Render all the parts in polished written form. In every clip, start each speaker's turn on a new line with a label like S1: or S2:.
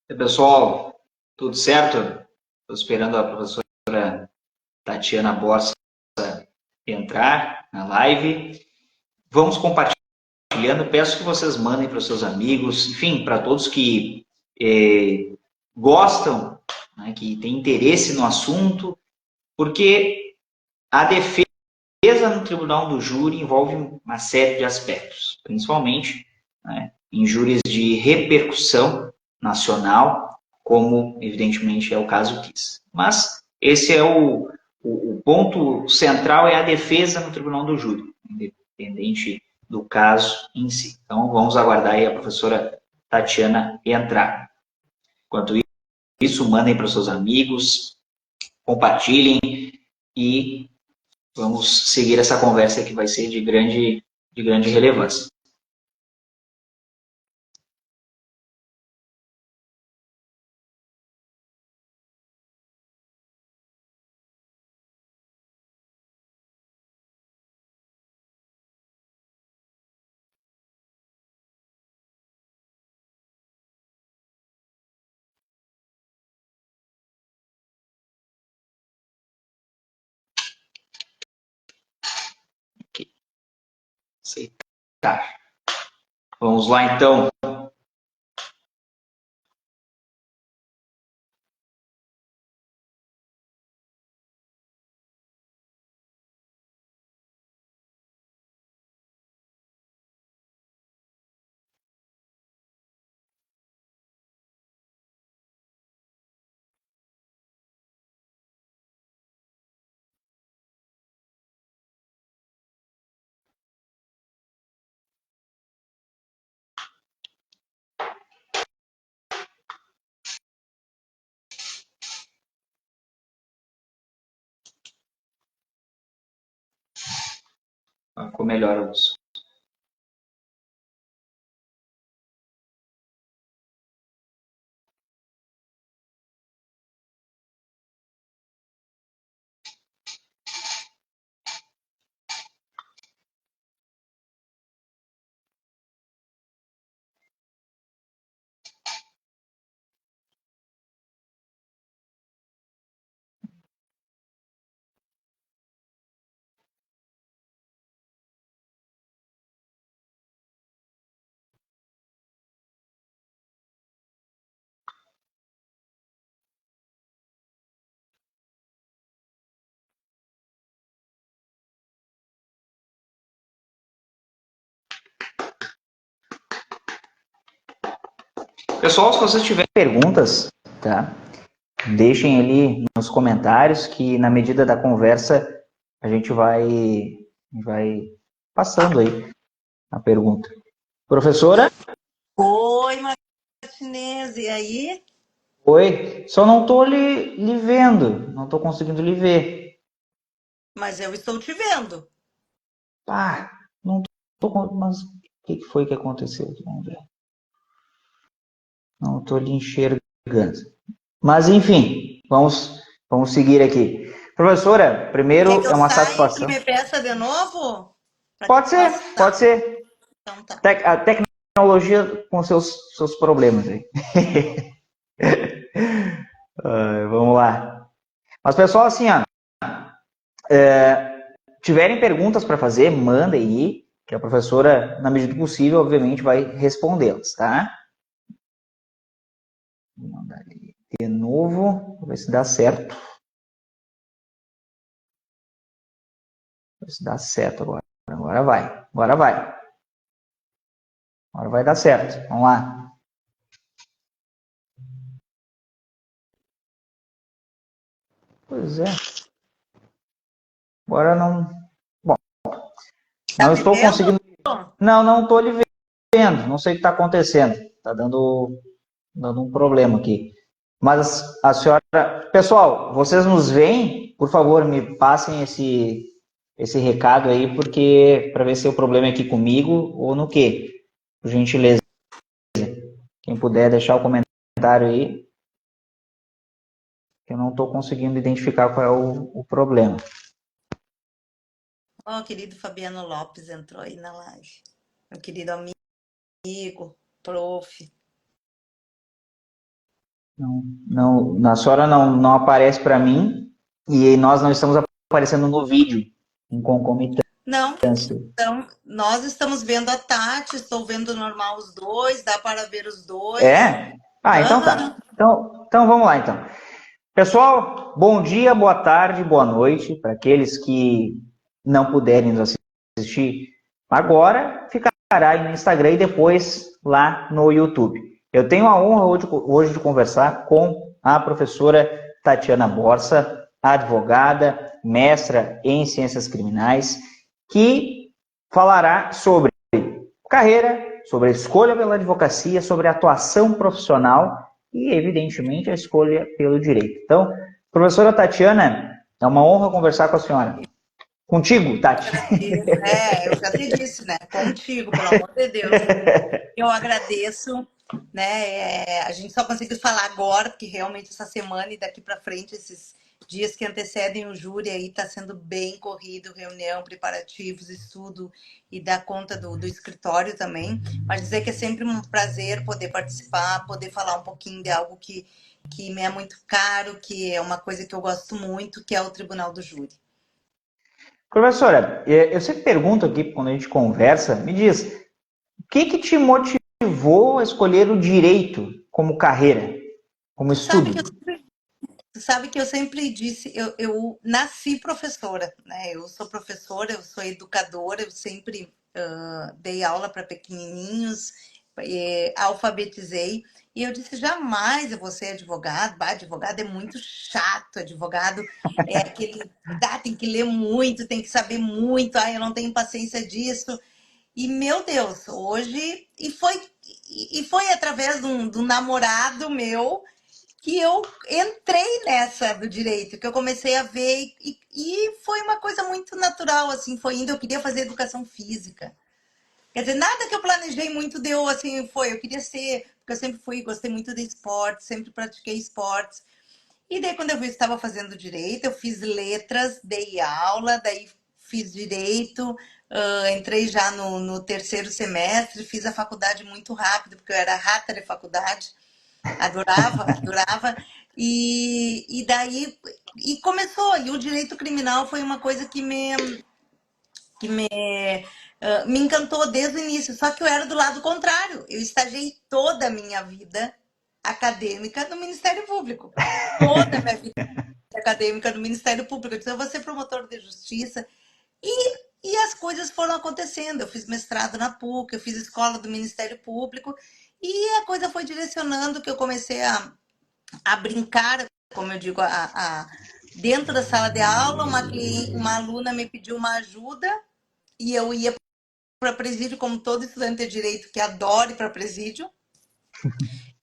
S1: E aí, pessoal, tudo certo? Estou esperando a professora Tatiana Borsa entrar na live. Vamos compartilhando. Peço que vocês mandem para os seus amigos, enfim, para todos que gostam, né, que têm interesse no assunto, porque a defesa no tribunal do júri envolve uma série de aspectos, principalmente, né, em júris de repercussão nacional, como evidentemente é o caso Kiss. Mas esse é o ponto central, é a defesa no tribunal do júri, independente do caso em si. Então vamos aguardar aí a professora Tatiana entrar. Enquanto isso, mandem para os seus amigos, compartilhem e vamos seguir essa conversa que vai ser de grande relevância. Aceitar. Vamos lá, então. Ficou melhor, Lúcio. Pessoal, se vocês tiverem perguntas, tá? Deixem ali nos comentários que na medida da conversa a gente vai passando aí a pergunta. Professora?
S2: Oi, Martinez, e aí?
S1: Oi. Só não estou lhe vendo, não estou conseguindo lhe ver.
S2: Mas eu estou te vendo.
S1: Ah, não estou. Mas o que foi que aconteceu? Vamos ver. Não estou lhe enxergando. Mas, enfim, vamos seguir aqui. Professora,
S2: Quer
S1: primeiro
S2: que
S1: é
S2: eu
S1: uma
S2: saia e que
S1: satisfação.
S2: me peça de novo? Para que
S1: Pode
S2: eu
S1: ser,
S2: possa.
S1: pode
S2: Tá,
S1: ser.
S2: então tá.
S1: A tecnologia com seus problemas aí. Vamos lá. Mas, pessoal, assim, ó, tiverem perguntas para fazer, mandem aí, que a professora, na medida do possível, obviamente, vai respondê-las, tá? Vou mandar ali de novo, vou ver se dá certo. Ver se dá certo agora. Agora vai. Agora vai. Agora vai dar certo. Vamos lá. Pois é. Agora não. Bom,
S2: Tá
S1: não
S2: me
S1: estou
S2: vendo?
S1: conseguindo. Não estou lhe vendo. Não sei o que está acontecendo. Está dando um problema aqui. Mas a senhora. Pessoal, vocês nos veem? Por favor, me passem esse recado aí, porque para ver se o problema é aqui comigo ou no quê. Por gentileza. Quem puder deixar o comentário aí, eu não estou conseguindo identificar qual é o problema.
S2: Ó, o querido Fabiano Lopes entrou aí na live. Meu querido amigo, prof.
S1: Não, a senhora não aparece para mim e nós não estamos aparecendo no vídeo em concomitância.
S2: Não, então, nós estamos vendo a Tati, estou vendo normal os dois, dá para ver os dois.
S1: É? Ah, então
S2: Aham.
S1: tá. Então vamos lá então. Pessoal, bom dia, boa tarde, boa noite para aqueles que não puderem nos assistir agora, ficará aí no Instagram e depois lá no YouTube. Eu tenho a honra hoje de conversar com a professora Tatiana Borsa, advogada, mestra em ciências criminais, que falará sobre carreira, sobre a escolha pela advocacia, sobre a atuação profissional e, evidentemente, a escolha pelo direito. Então, professora Tatiana, é uma honra conversar com a senhora. Contigo, Tati.
S2: Eu já te disse, né? Contigo, pelo amor de Deus. Eu agradeço, né? A gente só conseguiu falar agora, porque realmente essa semana e daqui para frente, esses dias que antecedem o júri aí, está sendo bem corrido, reunião, preparativos, estudo e dar conta do escritório também. Mas dizer que é sempre um prazer poder participar, poder falar um pouquinho de algo que me é muito caro, que é uma coisa que eu gosto muito, que é o Tribunal do Júri.
S1: Professora, eu sempre pergunto aqui, quando a gente conversa, me diz, o que te motivou a escolher o direito como carreira, como
S2: Sabe que
S1: estudo?
S2: Tu sabe que eu sempre disse, eu nasci professora, né? Eu sou professora, eu sou educadora, eu sempre dei aula para pequenininhos, alfabetizei, e eu disse, jamais eu vou ser advogado. Bah, advogado é muito chato, advogado é aquele, tem que ler muito, tem que saber muito, eu não tenho paciência disso. E, meu Deus, hoje, e foi através de um namorado meu, que eu entrei nessa do direito, que eu comecei a ver e foi uma coisa muito natural, assim, foi indo, eu queria fazer educação física. Quer dizer, nada que eu planejei muito deu, assim, eu queria ser, porque eu sempre gostei muito de esporte, sempre pratiquei esportes. E daí, quando eu vi que estava fazendo direito, eu fiz letras, dei aula, daí fiz direito, entrei já no terceiro semestre, fiz a faculdade muito rápido, porque eu era rata de faculdade. Adorava, adorava. E daí e começou. E o direito criminal foi uma coisa que me encantou desde o início. Só que eu era do lado contrário. Eu estagiei toda a minha vida acadêmica no Ministério Público. Toda a minha vida acadêmica no Ministério Público. Eu disse, eu vou ser promotor de justiça. E as coisas foram acontecendo. Eu fiz mestrado na PUC, eu fiz escola do Ministério Público. E a coisa foi direcionando que eu comecei a brincar, como eu digo, dentro da sala de aula, uma aluna me pediu uma ajuda e eu ia para presídio, como todo estudante de direito que adora ir para presídio.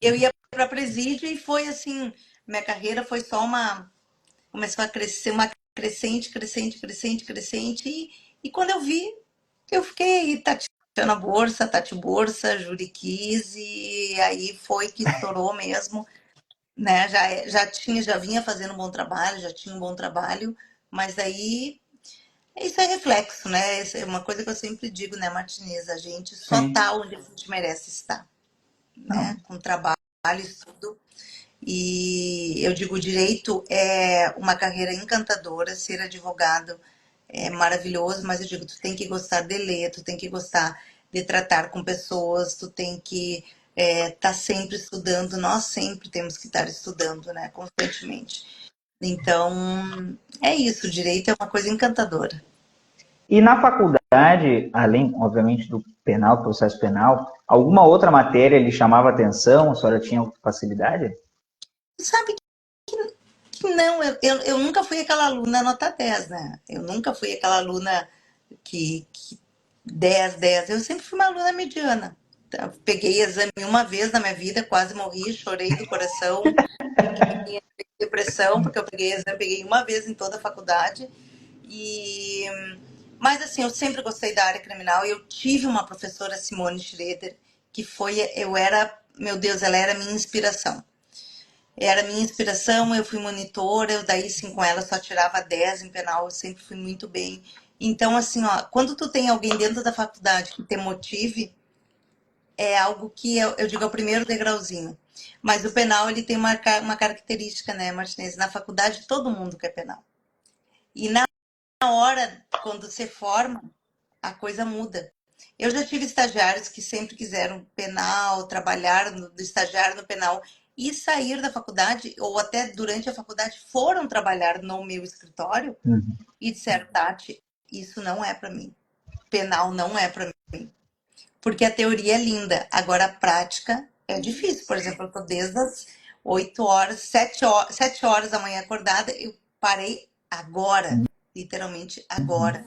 S2: Eu ia para presídio e foi assim, minha carreira foi só começou a crescer, uma crescente, crescente, crescente, crescente, e quando eu vi, eu fiquei Tatiana Borsa, Tati Borsa, Juriquis, e aí foi que estourou mesmo, né? Já vinha fazendo um bom trabalho, já tinha um bom trabalho, mas aí isso é reflexo, né? Isso é uma coisa que eu sempre digo, né, Martinez? A gente só
S1: Sim.
S2: tá onde a gente merece estar, né?
S1: Não.
S2: Com trabalho, estudo. E eu digo, direito é uma carreira encantadora, ser advogado é maravilhoso, mas eu digo, tu tem que gostar de ler, tu tem que gostar de tratar com pessoas, tu tem que estar sempre estudando, nós sempre temos que estar estudando, né, constantemente. Então, é isso, o direito é uma coisa encantadora.
S1: E na faculdade, além, obviamente, do penal, processo penal, alguma outra matéria lhe chamava atenção? A senhora tinha facilidade?
S2: Sabe que não, eu nunca fui aquela aluna nota 10, né? Eu nunca fui aquela aluna que 10, 10. Eu sempre fui uma aluna mediana. Então, peguei exame uma vez na minha vida, quase morri, chorei do coração, depressão, porque eu peguei exame, peguei uma vez em toda a faculdade. E mas assim, eu sempre gostei da área criminal. Eu tive uma professora, Simone Schroeder, que meu Deus, ela era minha inspiração. Era minha inspiração, eu fui monitora, eu daí sim com ela só tirava 10 em penal, eu sempre fui muito bem. Então, assim, ó, quando tu tem alguém dentro da faculdade que te motive, é algo que eu digo, é o primeiro degrauzinho. Mas o penal, ele tem uma característica, né, Martinez? Na faculdade, todo mundo quer penal. E na hora, quando você forma, a coisa muda. Eu já tive estagiários que sempre quiseram penal, trabalhar do estagiário no penal e sair da faculdade, ou até durante a faculdade, foram trabalhar no meu escritório
S1: Uhum.
S2: e disseram, Tati, isso não é para mim. Penal não é para mim. Porque a teoria é linda, agora a prática é difícil. Por exemplo, eu tô desde as 8 horas, 7 horas da manhã acordada, eu parei agora, literalmente agora,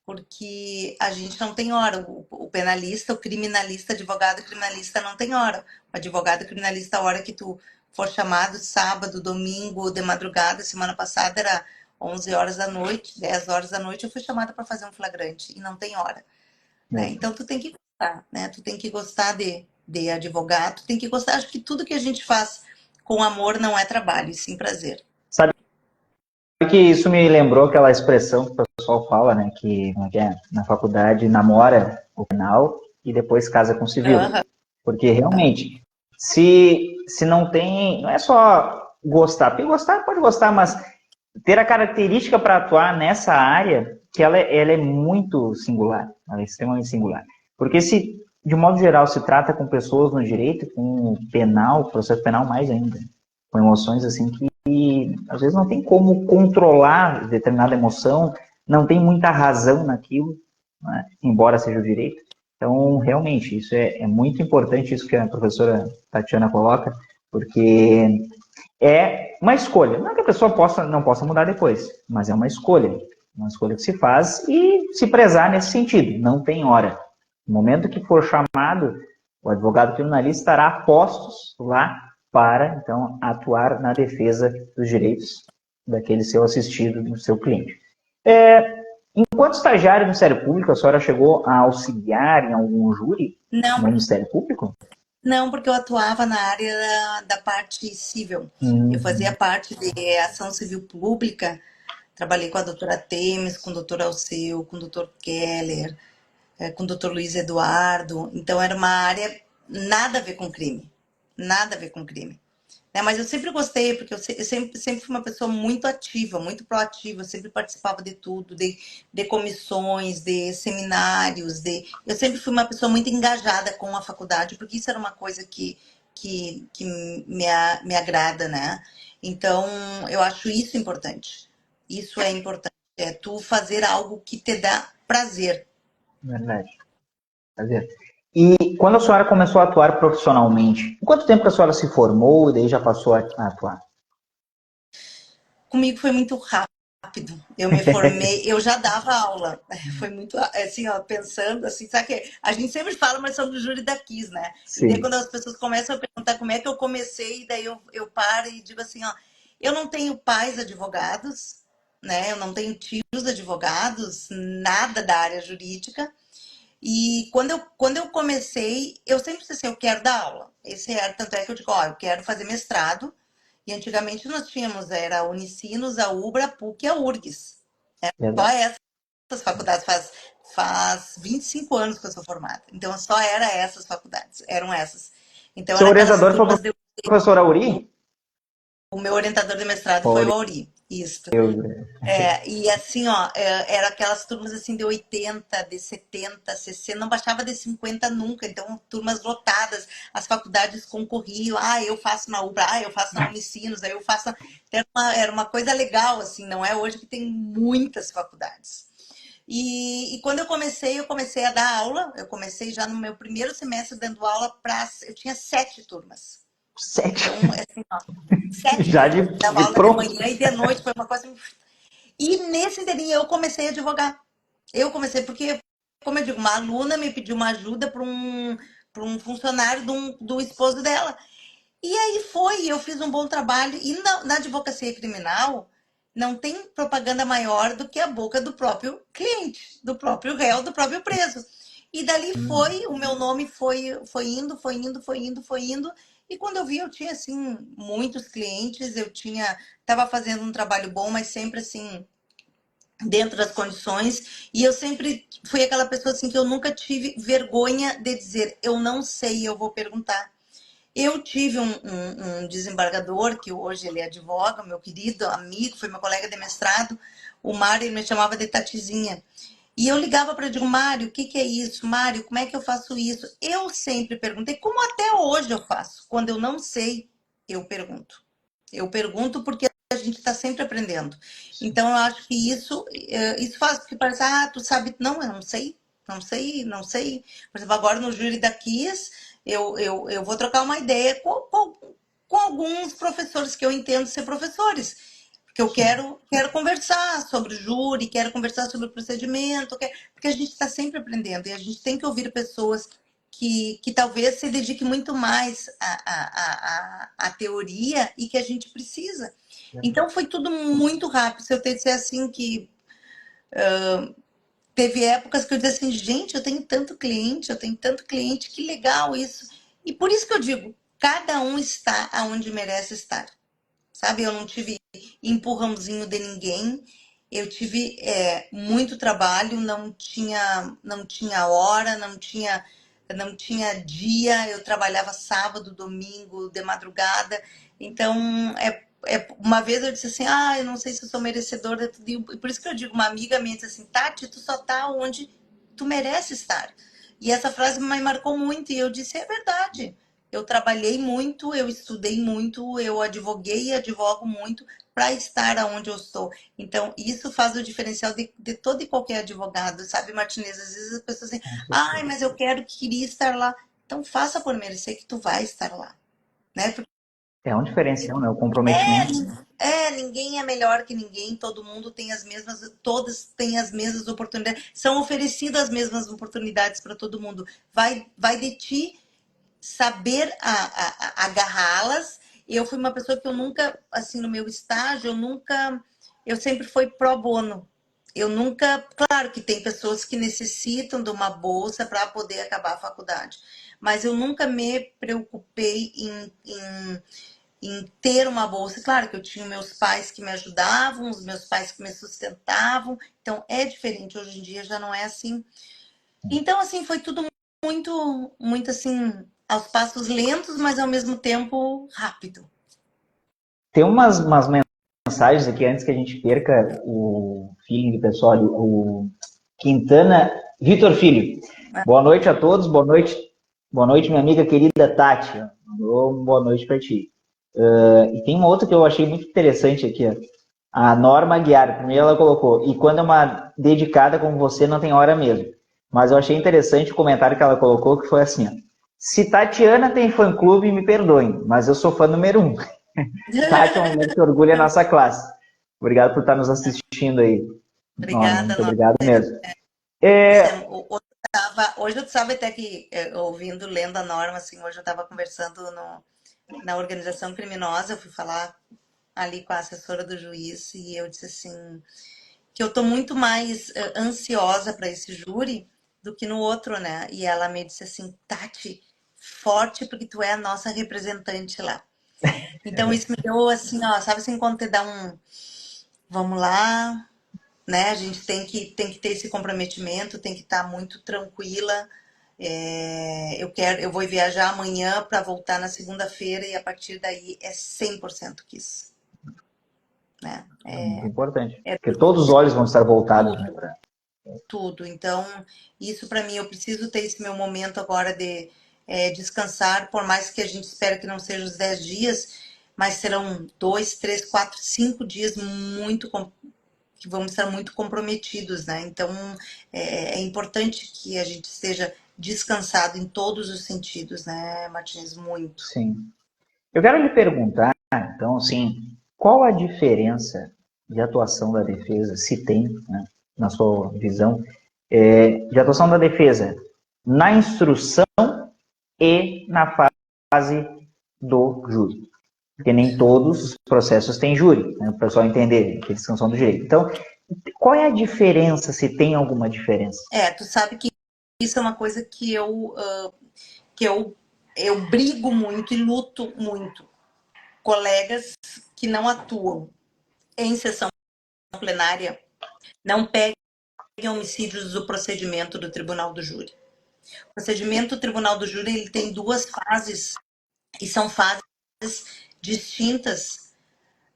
S2: porque a gente não tem hora. O penalista, o criminalista, advogado criminalista não tem hora. O advogado criminalista, a hora que tu for chamado, sábado, domingo, de madrugada, semana passada era 11 horas da noite, 10 horas da noite, eu fui chamada para fazer um flagrante e não tem hora, né? Então tu tem que gostar, né? Tu tem que gostar de advogado, tu tem que gostar. Acho que tudo que a gente faz com amor não é trabalho, e sim prazer.
S1: Sabe que isso me lembrou aquela expressão que o pessoal fala, né? Que, como é que é? Na faculdade namora o penal e depois casa com o civil.
S2: Uhum.
S1: Porque realmente, se não tem. Não é só gostar. Porque gostar pode gostar, mas ter a característica para atuar nessa área, que ela é muito singular. Ela é extremamente singular. Porque se, de modo geral, se trata com pessoas no direito, com penal, processo penal mais ainda, com emoções assim que às vezes não tem como controlar determinada emoção, não tem muita razão naquilo, né? Embora seja o direito. Então, realmente, isso é muito importante, isso que a professora Tatiana coloca, porque é uma escolha. Não é que a pessoa não possa mudar depois, mas é uma escolha que se faz e se prezar nesse sentido. Não tem hora. No momento que for chamado, o advogado criminalista estará a postos lá para, então, atuar na defesa dos direitos daquele seu assistido, do seu cliente. Enquanto estagiário do Ministério Público, a senhora chegou a auxiliar em algum júri
S2: Não,
S1: no Ministério Público?
S2: não, porque eu atuava na área da parte civil. Eu fazia parte de ação civil pública, trabalhei com a doutora Temes, com o doutor Alceu, com o doutor Keller, com o doutor Luiz Eduardo. Então era uma área nada a ver com crime. Nada a ver com crime. Né? Mas eu sempre gostei, porque eu sempre fui uma pessoa muito ativa, muito proativa, eu sempre participava de tudo, de comissões, de seminários, eu sempre fui uma pessoa muito engajada com a faculdade, porque isso era uma coisa que me agrada, né? Então, eu acho isso importante. Isso é importante. É tu fazer algo que te dá prazer.
S1: Verdade. Prazer. E quando a senhora começou a atuar profissionalmente, em quanto tempo que a senhora se formou e daí já passou a atuar?
S2: Comigo foi muito rápido. Eu me formei, eu já dava aula. Foi muito assim, ó, pensando assim, sabe que a gente sempre fala, mas somos do júri da KISS, né? E daí
S1: Sim.
S2: quando as pessoas começam a perguntar como é que eu comecei, daí eu paro e digo assim, ó, eu não tenho pais advogados, né? Eu não tenho tios advogados, nada da área jurídica. E quando eu comecei, eu sempre disse assim, eu quero dar aula. Esse era, tanto é que eu digo, ó, eu quero fazer mestrado. E antigamente nós tínhamos, era a Unicinos, a UBRA, a PUC e a URGS. Só
S1: Verdade.
S2: essas faculdades, faz 25 anos que eu sou formada. Então só era essas faculdades, eram essas. Então
S1: Seu
S2: eram aquelas
S1: orientador foi
S2: turmas
S1: o professor Auri?
S2: o meu orientador de mestrado foi
S1: Auri.
S2: o Auri. Isso. E assim, ó, era aquelas turmas assim de 80, de 70, 60, não baixava de 50 nunca, então turmas lotadas, as faculdades concorriam, eu faço na UBRA, eu faço na Unicinos, aí eu faço. Era uma coisa legal, assim, não é hoje que tem muitas faculdades. E quando eu comecei a dar aula, eu comecei já no meu primeiro semestre dando aula para. Eu tinha 7 turmas.
S1: 7.
S2: Então, assim, ó, 7
S1: Já
S2: turmas. Dava
S1: de
S2: aula de
S1: pronto.
S2: manhã e de noite, foi uma coisa. E nesse inteirinho eu comecei a advogar. Eu comecei porque, como eu digo, uma aluna me pediu uma ajuda para um funcionário do esposo dela. E aí eu fiz um bom trabalho. E na advocacia criminal, não tem propaganda maior do que a boca do próprio cliente, do próprio réu, do próprio preso. E dali o meu nome foi indo, foi indo, foi indo, foi indo. E quando eu vi, eu tinha, assim, muitos clientes, estava fazendo um trabalho bom, mas sempre, assim, dentro das condições, e eu sempre fui aquela pessoa assim que eu nunca tive vergonha de dizer eu não sei, eu vou perguntar. Eu tive um desembargador, que hoje ele advoga, meu querido amigo, foi meu colega de mestrado, o Mário, ele me chamava de Tatizinha. E eu ligava para ele, digo, Mário, o que que é isso? Mário, como é que eu faço isso? Eu sempre perguntei, como até hoje eu faço. Quando eu não sei, eu pergunto. Eu pergunto porque a gente está sempre aprendendo. Então, eu acho que isso faz, porque parece, tu sabe. Não, eu não sei, não sei, não sei. Por exemplo, agora no júri da KIS, eu vou trocar uma ideia com alguns professores que eu entendo ser professores. Porque eu quero conversar sobre o júri, quero conversar sobre o procedimento, porque a gente está sempre aprendendo e a gente tem que ouvir pessoas que talvez se dediquem muito mais à teoria e que a gente precisa. Então foi tudo muito rápido. Se eu te disser assim que teve épocas que eu dizia assim, gente, eu tenho tanto cliente, que legal isso. E por isso que eu digo, cada um está aonde merece estar. Sabe, eu não tive empurrãozinho de ninguém. Eu tive muito trabalho, não tinha hora, não tinha dia. Eu trabalhava sábado, domingo, de madrugada. Então, uma vez eu disse assim, eu não sei se eu sou merecedora de tudo. E por isso que eu digo, uma amiga minha disse assim, Tati, tu só tá onde tu merece estar. E essa frase me marcou muito e eu disse, é verdade. Eu trabalhei muito, eu estudei muito, eu advoguei e advogo muito para estar onde eu estou. Então, isso faz o diferencial de todo e qualquer advogado, sabe, Martinez? Às vezes as pessoas dizem, mas eu queria estar lá. Então, faça por merecer que tu vai estar lá, né? Porque
S1: É um diferencial, né? O comprometimento.
S2: ninguém é melhor que ninguém, todo mundo tem todas têm as mesmas oportunidades, são oferecidas as mesmas oportunidades para todo mundo. Vai de ti saber agarrá-las. Eu fui uma pessoa que eu nunca, assim, no meu estágio, eu sempre fui pro bono. Eu nunca, claro que tem pessoas que necessitam de uma bolsa para poder acabar a faculdade, mas eu nunca me preocupei em ter uma bolsa. Claro que eu tinha meus pais que me ajudavam, os meus pais que me sustentavam, então é diferente. Hoje em dia já não é assim. Então, assim, foi tudo muito, muito assim, aos passos lentos, mas ao mesmo tempo rápido.
S1: Tem umas mensagens aqui antes que a gente perca o feeling do pessoal ali. O Quintana, Vitor Filho. Boa noite a todos, boa noite, minha amiga querida Tati. Boa noite para ti. E tem uma outra que eu achei muito interessante aqui, ó. A Norma Aguiar, primeiro ela colocou, e quando é uma dedicada como você, não tem hora mesmo. Mas eu achei interessante o comentário que ela colocou, que foi assim, ó, se Tatiana tem fã-clube, me perdoem, mas eu sou fã número 1. Tati é uma mulher que orgulha a nossa classe. Obrigado por estar nos assistindo aí, Norma.
S2: Obrigada,
S1: Muito
S2: Norma.
S1: obrigado mesmo.
S2: Hoje eu estava até que ouvindo, lendo a Norma, assim, hoje eu estava conversando na organização criminosa, eu fui falar ali com a assessora do juiz e eu disse assim, que eu tô muito mais ansiosa para esse júri do que no outro, né? E ela me disse assim, Tati, forte porque tu é a nossa representante lá. Então isso me deu assim, ó, sabe assim, quando te dá vamos lá, né? A gente tem que ter esse comprometimento, tem que estar muito tranquila. Eu vou viajar amanhã para voltar na segunda-feira e a partir daí é 100% KISS, né?
S1: É muito importante.
S2: É
S1: Porque todos os olhos vão estar voltados, né?
S2: tudo. Então, isso para mim, eu preciso ter esse meu momento agora de descansar, por mais que a gente espere que não seja os 10 dias, mas serão 2, 3, 4, 5 dias que vamos estar muito comprometidos, né? Então, é importante que a gente esteja descansado em todos os sentidos, né, Martins? Muito.
S1: Sim. Eu quero lhe perguntar, então, assim, qual a diferença de atuação da defesa, se tem, né, na sua visão, de atuação da defesa na instrução e na fase do júri? Porque nem todos os processos têm júri, né, para o pessoal entender que eles são do direito. Então, qual é a diferença, se tem alguma diferença?
S2: Tu sabe que isso é uma coisa que eu brigo muito e luto muito. Colegas que não atuam em sessão plenária não peguem homicídios do procedimento do Tribunal do Júri. O procedimento do Tribunal do Júri ele tem duas fases E são fases distintas,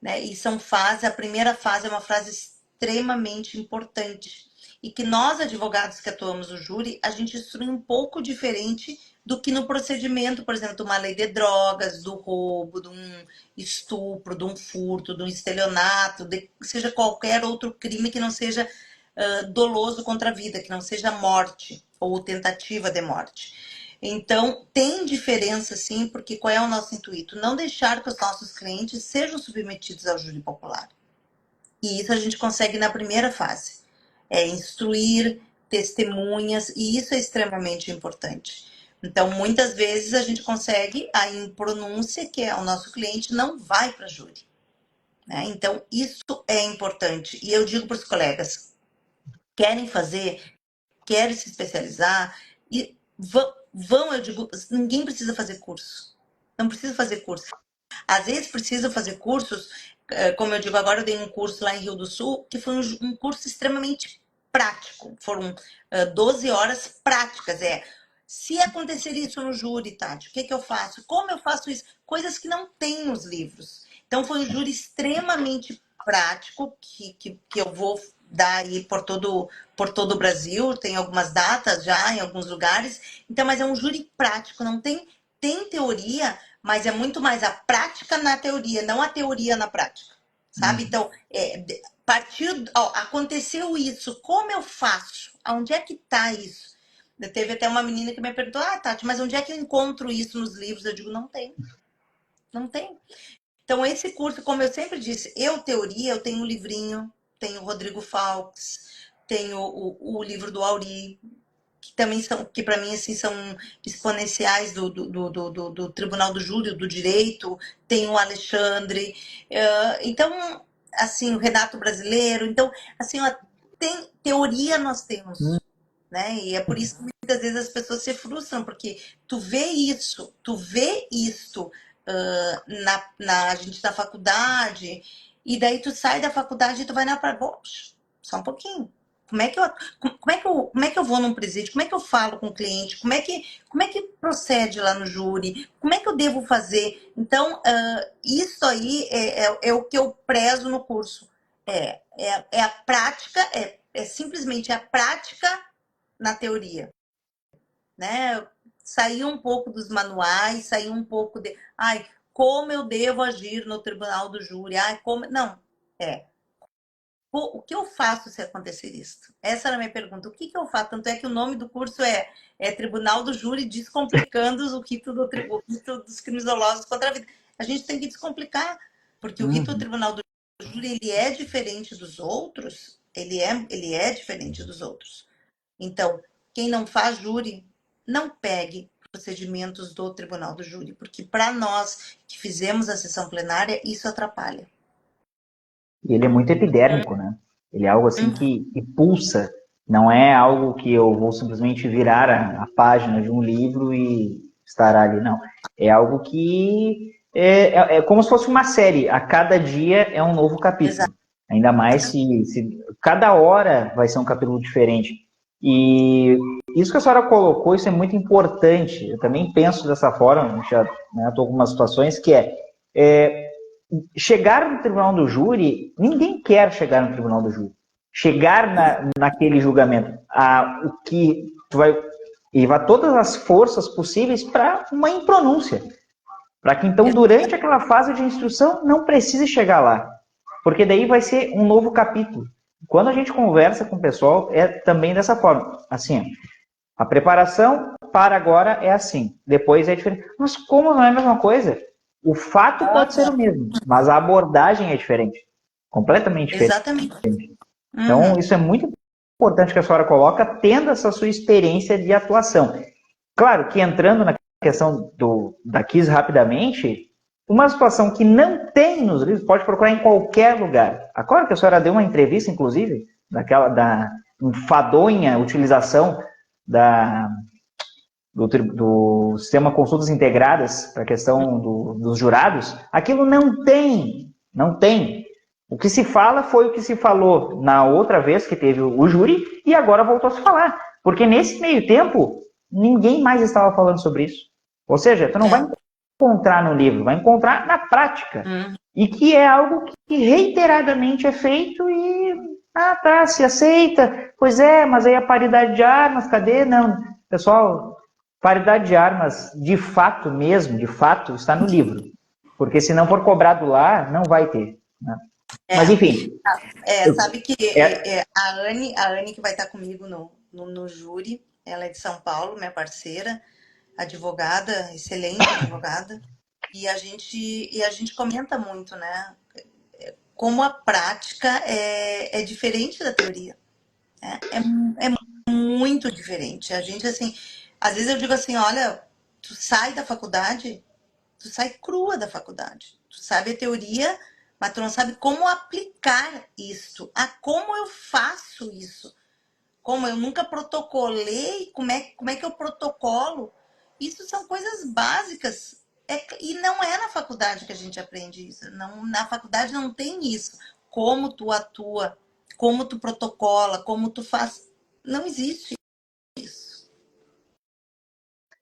S2: né? E são fases, a primeira fase é uma fase extremamente importante. E que nós, advogados que atuamos no júri, a gente instrui um pouco diferente do que no procedimento, por exemplo, de uma lei de drogas, do roubo, de um estupro, de um furto, de um estelionato, de seja qualquer outro crime que não seja doloso contra a vida, que não seja morte ou tentativa de morte. Então, tem diferença sim, porque qual é o nosso intuito? Não deixar que os nossos clientes sejam submetidos ao júri popular. E isso a gente consegue na primeira fase. É instruir testemunhas, e isso é extremamente importante. Então, muitas vezes a gente consegue a impronúncia, que é o nosso cliente não vai para júri. Né? Então, isso é importante. E eu digo para os colegas, querem fazer, querem se especializar, e vão, eu digo, ninguém precisa fazer curso. Não precisa fazer curso. Às vezes precisa fazer cursos, como eu digo, agora eu dei um curso lá em Rio do Sul, que foi um curso extremamente prático. Foram 12 horas práticas. Se acontecer isso no júri, Tati, o que, que eu faço? Como eu faço isso? Coisas que não tem nos livros. Então foi um júri extremamente prático, que eu vou dar aí por todo o Brasil, tem algumas datas já em alguns lugares. Então, mas é um júri prático, não tem teoria, mas é muito mais a prática na teoria, não a teoria na prática, sabe? Então, aconteceu isso, como eu faço? Onde é que está isso? Teve até uma menina que me perguntou, Tati, mas onde é que eu encontro isso nos livros? Eu digo, não tem. Não tem. Então, esse curso, como eu sempre disse, teoria, eu tenho um livrinho, tenho o Rodrigo Falks, tenho o livro do Auri, que também são, que para mim assim, são exponenciais do Tribunal do Júri, do Direito, tem o Alexandre, então, assim, o Renato Brasileiro, então, assim, tem teoria nós temos, né? E é por isso que muitas vezes as pessoas se frustram, porque tu vê isso a gente na faculdade, e daí tu sai da faculdade e tu vai na praia, só um pouquinho. Como é que eu vou num presídio? Como é que eu falo com o cliente? Como é que procede lá no júri? Como é que eu devo fazer? Então, isso aí é o que eu prezo no curso. É a prática, é simplesmente a prática na teoria, né? Sair um pouco dos manuais, sair um pouco de, como eu devo agir no tribunal do júri? Não, o que eu faço se acontecer isso? Essa era a minha pergunta. O que eu faço? Tanto é que o nome do curso é Tribunal do Júri Descomplicando o Rito dos Crimes Dolosos contra a Vida. A gente tem que descomplicar, porque o rito do Tribunal do Júri, ele é diferente dos outros, ele é diferente dos outros. Então, quem não faz júri, não pegue procedimentos do Tribunal do Júri, porque para nós que fizemos a sessão plenária, isso atrapalha.
S1: E ele é muito epidérmico, né? Ele é algo assim que pulsa. Não é algo que eu vou simplesmente virar a página de um livro e estará ali, não. É algo que é como se fosse uma série. A cada dia é um novo capítulo. Exato. Ainda mais se cada hora vai ser um capítulo diferente. E isso que a senhora colocou, isso é muito importante. Eu também penso dessa forma, já estou com algumas situações que chegar no tribunal do júri, ninguém quer chegar no tribunal do júri. Chegar naquele julgamento, o que tu vai levar todas as forças possíveis para uma impronúncia. Para que então, durante aquela fase de instrução, não precise chegar lá. Porque daí vai ser um novo capítulo. Quando a gente conversa com o pessoal, é também dessa forma. Assim, a preparação para agora é assim. Depois é diferente. Mas como não é a mesma coisa? O fato pode ser o mesmo, mas a abordagem é diferente. Completamente diferente.
S2: Exatamente.
S1: Então, isso é muito importante que a senhora coloca, tendo essa sua experiência de atuação. Claro que entrando na questão da KIS rapidamente, uma situação que não tem nos livros, pode procurar em qualquer lugar. Agora que a senhora deu uma entrevista, inclusive, da enfadonha utilização do sistema consultas integradas para a questão dos jurados, aquilo não tem. O que se fala foi o que se falou na outra vez que teve o júri e agora voltou a se falar. Porque nesse meio tempo, ninguém mais estava falando sobre isso. Ou seja, tu não vai encontrar no livro, vai encontrar na prática. E que é algo que reiteradamente é feito e, tá, se aceita. Pois é, mas aí a paridade de armas, cadê? Não, pessoal, paridade de armas, de fato mesmo, de fato, está no livro. Porque se não for cobrado lá, não vai ter. Né? Mas, enfim.
S2: Sabe que a Anne que vai estar comigo no júri, ela é de São Paulo, minha parceira, advogada, excelente advogada, e a gente comenta muito, né? Como a prática é diferente da teoria. Né? É muito diferente. A gente, assim, às vezes eu digo assim, olha, tu sai da faculdade, tu sai crua da faculdade. Tu sabe a teoria, mas tu não sabe como aplicar isso. Como eu faço isso. Como eu nunca protocolei, como é que eu protocolo? Isso são coisas básicas. E não é na faculdade que a gente aprende isso. Não, na faculdade não tem isso. Como tu atua, como tu protocola, como tu faz. Não existe isso.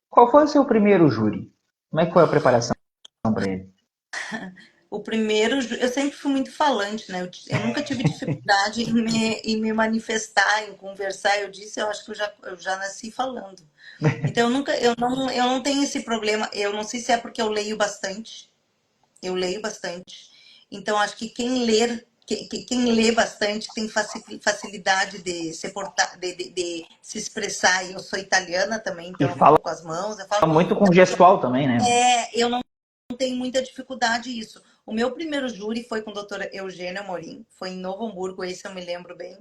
S1: Qual foi o seu primeiro júri? Como é que foi a preparação para ele?
S2: O primeiro, eu sempre fui muito falante, né? Eu nunca tive dificuldade em me manifestar, em conversar. Eu disse, eu acho que eu já nasci falando. Então, eu não tenho esse problema. Eu não sei se é porque eu leio bastante. Eu leio bastante. Então, acho que quem lê bastante tem facilidade de de se expressar. E eu sou italiana também,
S1: E
S2: então eu
S1: fala
S2: falo com as mãos. Eu falo,
S1: muito com gestual também, né?
S2: eu não tenho muita dificuldade isso. O meu primeiro júri foi com a doutora Eugênia Amorim. Foi em Novo Hamburgo, esse eu me lembro bem.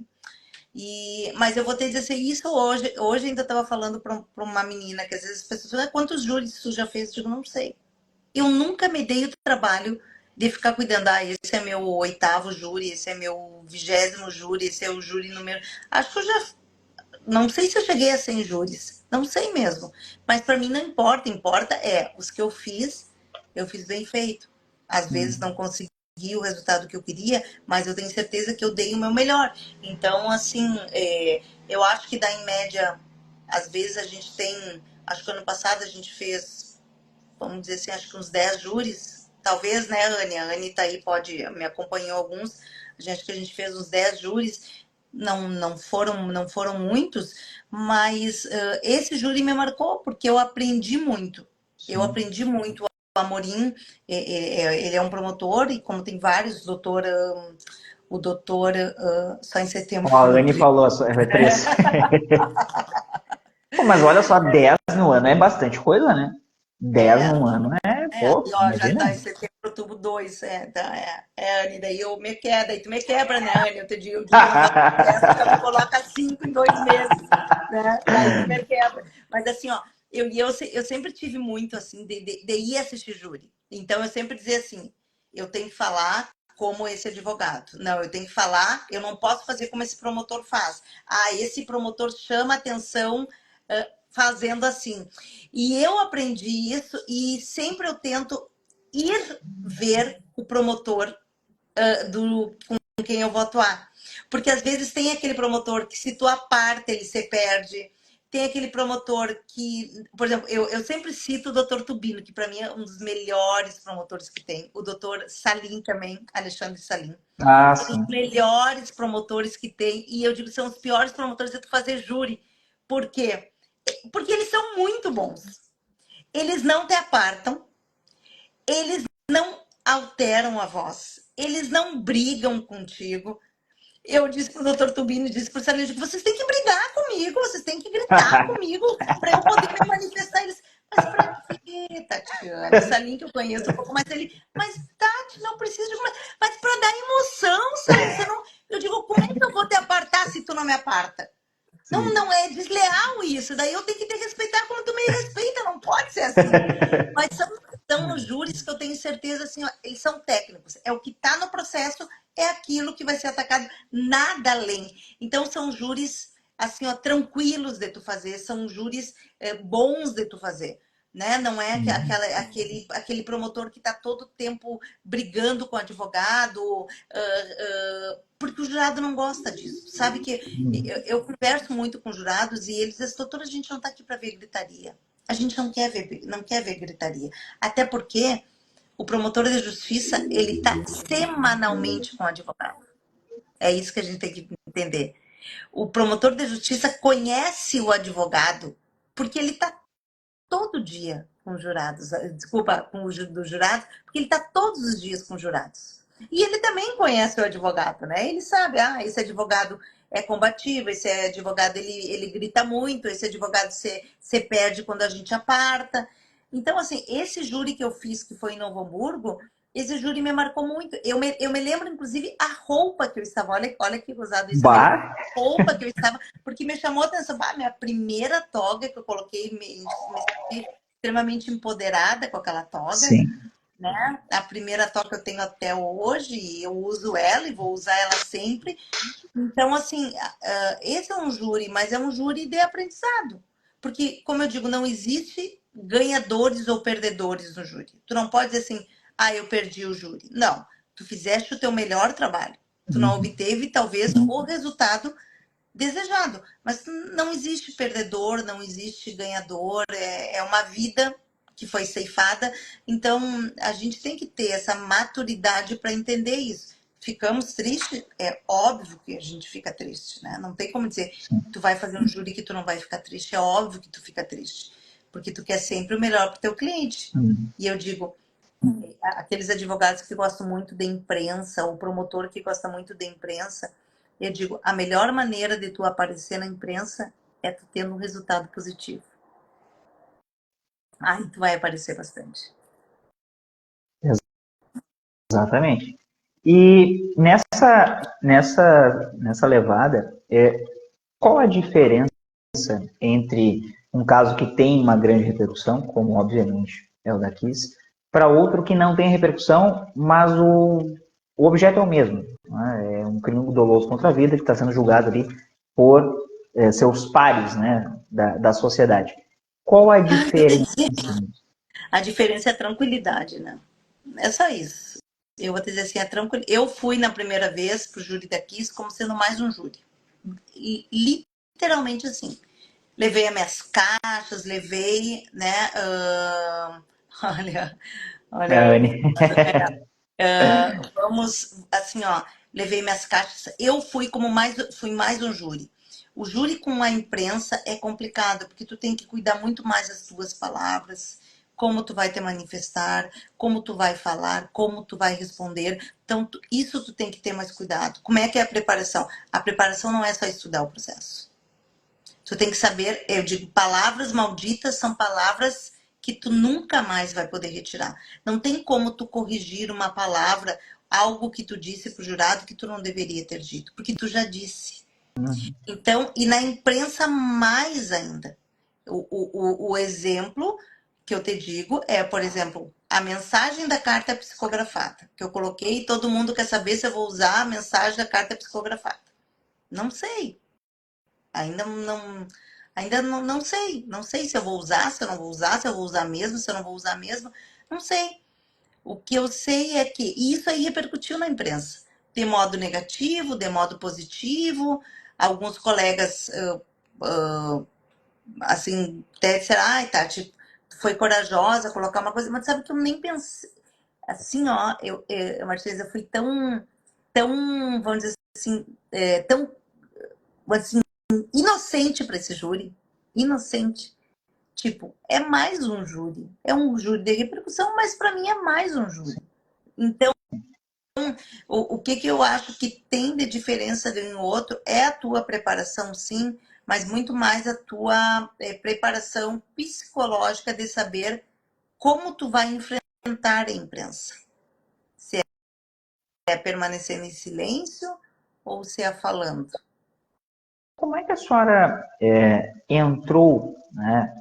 S2: Mas eu vou te dizer assim, isso hoje ainda estava falando para uma menina, que às vezes as pessoas falam, quantos júris tu já fez? Eu digo, não sei. Eu nunca me dei o trabalho de ficar cuidando, esse é meu 8º júri, esse é meu 20º júri, esse é o júri número... Acho que eu já... Não sei se eu cheguei a 100 júris, não sei mesmo. Mas para mim não importa, importa os que eu fiz bem feito. Às vezes não consegui o resultado que eu queria, mas eu tenho certeza que eu dei o meu melhor. Então, assim, eu acho que dá em média, às vezes a gente tem, acho que ano passado a gente fez, vamos dizer assim, acho que uns 10 júris, talvez, né, Anne? A Anne tá aí, me acompanhou alguns, acho que a gente fez uns 10 júris, não foram muitos, mas esse júri me marcou, porque eu aprendi muito. Sim. Eu aprendi muito. O Amorim, ele é um promotor, e como tem vários, o doutor, só em setembro.
S1: A Anne falou, é 3. Pô, mas olha só, 10 no ano é bastante coisa, né? 10 no ano pô,
S2: Já tá
S1: imagina.
S2: em setembro, outubro 2, Anne, daí daí tu me quebra, né, Anne? Eu digo que não vou 10, tu já me coloca 5 em 2 meses, né? Daí tu me quebra. Mas assim, ó, eu sempre tive muito, assim, de ir assistir júri. Então, eu sempre dizia assim, eu tenho que falar como esse advogado. Não, eu tenho que falar, eu não posso fazer como esse promotor faz. Esse promotor chama atenção fazendo assim. E eu aprendi isso e sempre eu tento ir ver o promotor com quem eu vou atuar. Porque às vezes tem aquele promotor que se tu aparta, ele se perde. Tem aquele promotor que, por exemplo, eu sempre cito o doutor Tubino, que para mim é um dos melhores promotores que tem. O doutor Salim também, Alexandre Salim.
S1: Sim.
S2: Um dos melhores promotores que tem. E eu digo que são os piores promotores de tu fazer júri. Por quê? Porque eles são muito bons. Eles não te apartam, eles não alteram a voz, eles não brigam contigo. Eu disse pro doutor Tubino, disse pro Salim, vocês têm que brigar comigo, vocês têm que gritar comigo para eu poder me manifestar. Eles, mas pra quê, Tatiana? O Salim que eu conheço um pouco mais, mas Tati, não precisa de... Mas para dar emoção, Salim, você não... Eu digo, como é que eu vou te apartar se tu não me aparta? Não é desleal isso. Daí eu tenho que te respeitar como tu me respeita. Não pode ser assim. Mas são os júris que eu tenho certeza, assim, ó, eles são técnicos. É o que está no processo, é aquilo que vai ser atacado, nada além. Então, são júris, assim, ó, tranquilos de tu fazer, são júris bons de tu fazer. Né? Não é aquele promotor que está todo tempo brigando com o advogado, porque o jurado não gosta disso. Sabe que eu converso muito com jurados e eles dizem, doutora, a gente não está aqui para ver gritaria. a gente não quer ver gritaria. Até porque o promotor de justiça, ele está semanalmente com o advogado. É isso que a gente tem que entender. O promotor de justiça conhece o advogado porque ele está todo dia com os jurados, desculpa, com os do jurado, porque ele está todos os dias com os jurados. E ele também conhece o advogado, né? Ele sabe, esse advogado é combativo, esse advogado ele grita muito, esse advogado você perde quando a gente aparta. Então, assim, esse júri que eu fiz, que foi em Novo Hamburgo, esse júri me marcou muito. Eu me lembro, inclusive, a roupa que eu estava. Olha que gozado isso. Eu me lembro
S1: Bah,
S2: a roupa que eu estava, porque me chamou a atenção. Minha primeira toga que eu coloquei, me senti extremamente empoderada com aquela toga,
S1: sim.
S2: né? A primeira toga que eu tenho até hoje, e eu uso ela e vou usar ela sempre. Então, assim, esse é um júri, mas é um júri de aprendizado. Porque, como eu digo, não existe ganhadores ou perdedores no júri. Tu não pode dizer assim, eu perdi o júri. Não, tu fizeste o teu melhor trabalho. Tu não
S1: Uhum.
S2: obteve, talvez, o resultado desejado. Mas não existe perdedor, não existe ganhador. É uma vida que foi ceifada. Então, a gente tem que ter essa maturidade para entender isso. Ficamos tristes? É óbvio que a gente fica triste, né? Não tem como dizer,
S1: Sim.
S2: tu vai fazer um júri que tu não vai ficar triste. É óbvio que tu fica triste, porque tu quer sempre o melhor para o teu cliente.
S1: Uhum.
S2: E eu digo, aqueles advogados que gostam muito da imprensa, o promotor que gosta muito da imprensa, eu digo, a melhor maneira de tu aparecer na imprensa é tu tendo um resultado positivo. Aí tu vai aparecer bastante.
S1: Exatamente. E nessa levada, qual a diferença entre um caso que tem uma grande repercussão, como obviamente é o da Kiss, para outro que não tem repercussão, mas o objeto é o mesmo, né? É um crime doloso contra a vida que está sendo julgado ali por seus pares, né, da sociedade. Qual a diferença?
S2: A diferença é a tranquilidade, né? É só isso. Eu vou te dizer assim, eu fui na primeira vez pro júri da Kiss como sendo mais um júri. E, literalmente assim. Levei as minhas caixas, levei, né? Olha, olha,
S1: Anne.
S2: vamos, assim, ó, levei minhas caixas. Eu fui mais um júri. O júri com a imprensa é complicado, porque tu tem que cuidar muito mais das tuas palavras, como tu vai te manifestar, como tu vai falar, como tu vai responder. Então, isso tu tem que ter mais cuidado. Como é que é a preparação? A preparação não é só estudar o processo. Tu tem que saber, eu digo, palavras malditas são palavras que tu nunca mais vai poder retirar. Não tem como tu corrigir uma palavra, algo que tu disse pro jurado que tu não deveria ter dito, porque tu já disse. Então, e na imprensa mais ainda. O exemplo que eu te digo é, por exemplo, a mensagem da carta psicografada, que eu coloquei e todo mundo quer saber se eu vou usar a mensagem da carta psicografada. Não sei. Ainda não sei. Não sei se eu vou usar, se eu não vou usar, se eu vou usar mesmo, se eu não vou usar mesmo. Não sei. O que eu sei é que isso aí repercutiu na imprensa. De modo negativo, de modo positivo. Alguns colegas, assim, até disseram, ai, Tati, foi corajosa colocar uma coisa, mas sabe que eu nem pensei. Assim, ó, Martins, eu fui tão, vamos dizer assim, tão, assim, inocente para esse júri. Inocente. Tipo, é mais um júri. É um júri de repercussão, mas para mim é mais um júri. Então, o que eu acho que tem de diferença de um e outro é a tua preparação, sim, mas muito mais a tua preparação psicológica de saber como tu vai enfrentar a imprensa. Se é permanecendo em silêncio ou se é falando.
S1: Como é que a senhora entrou, né,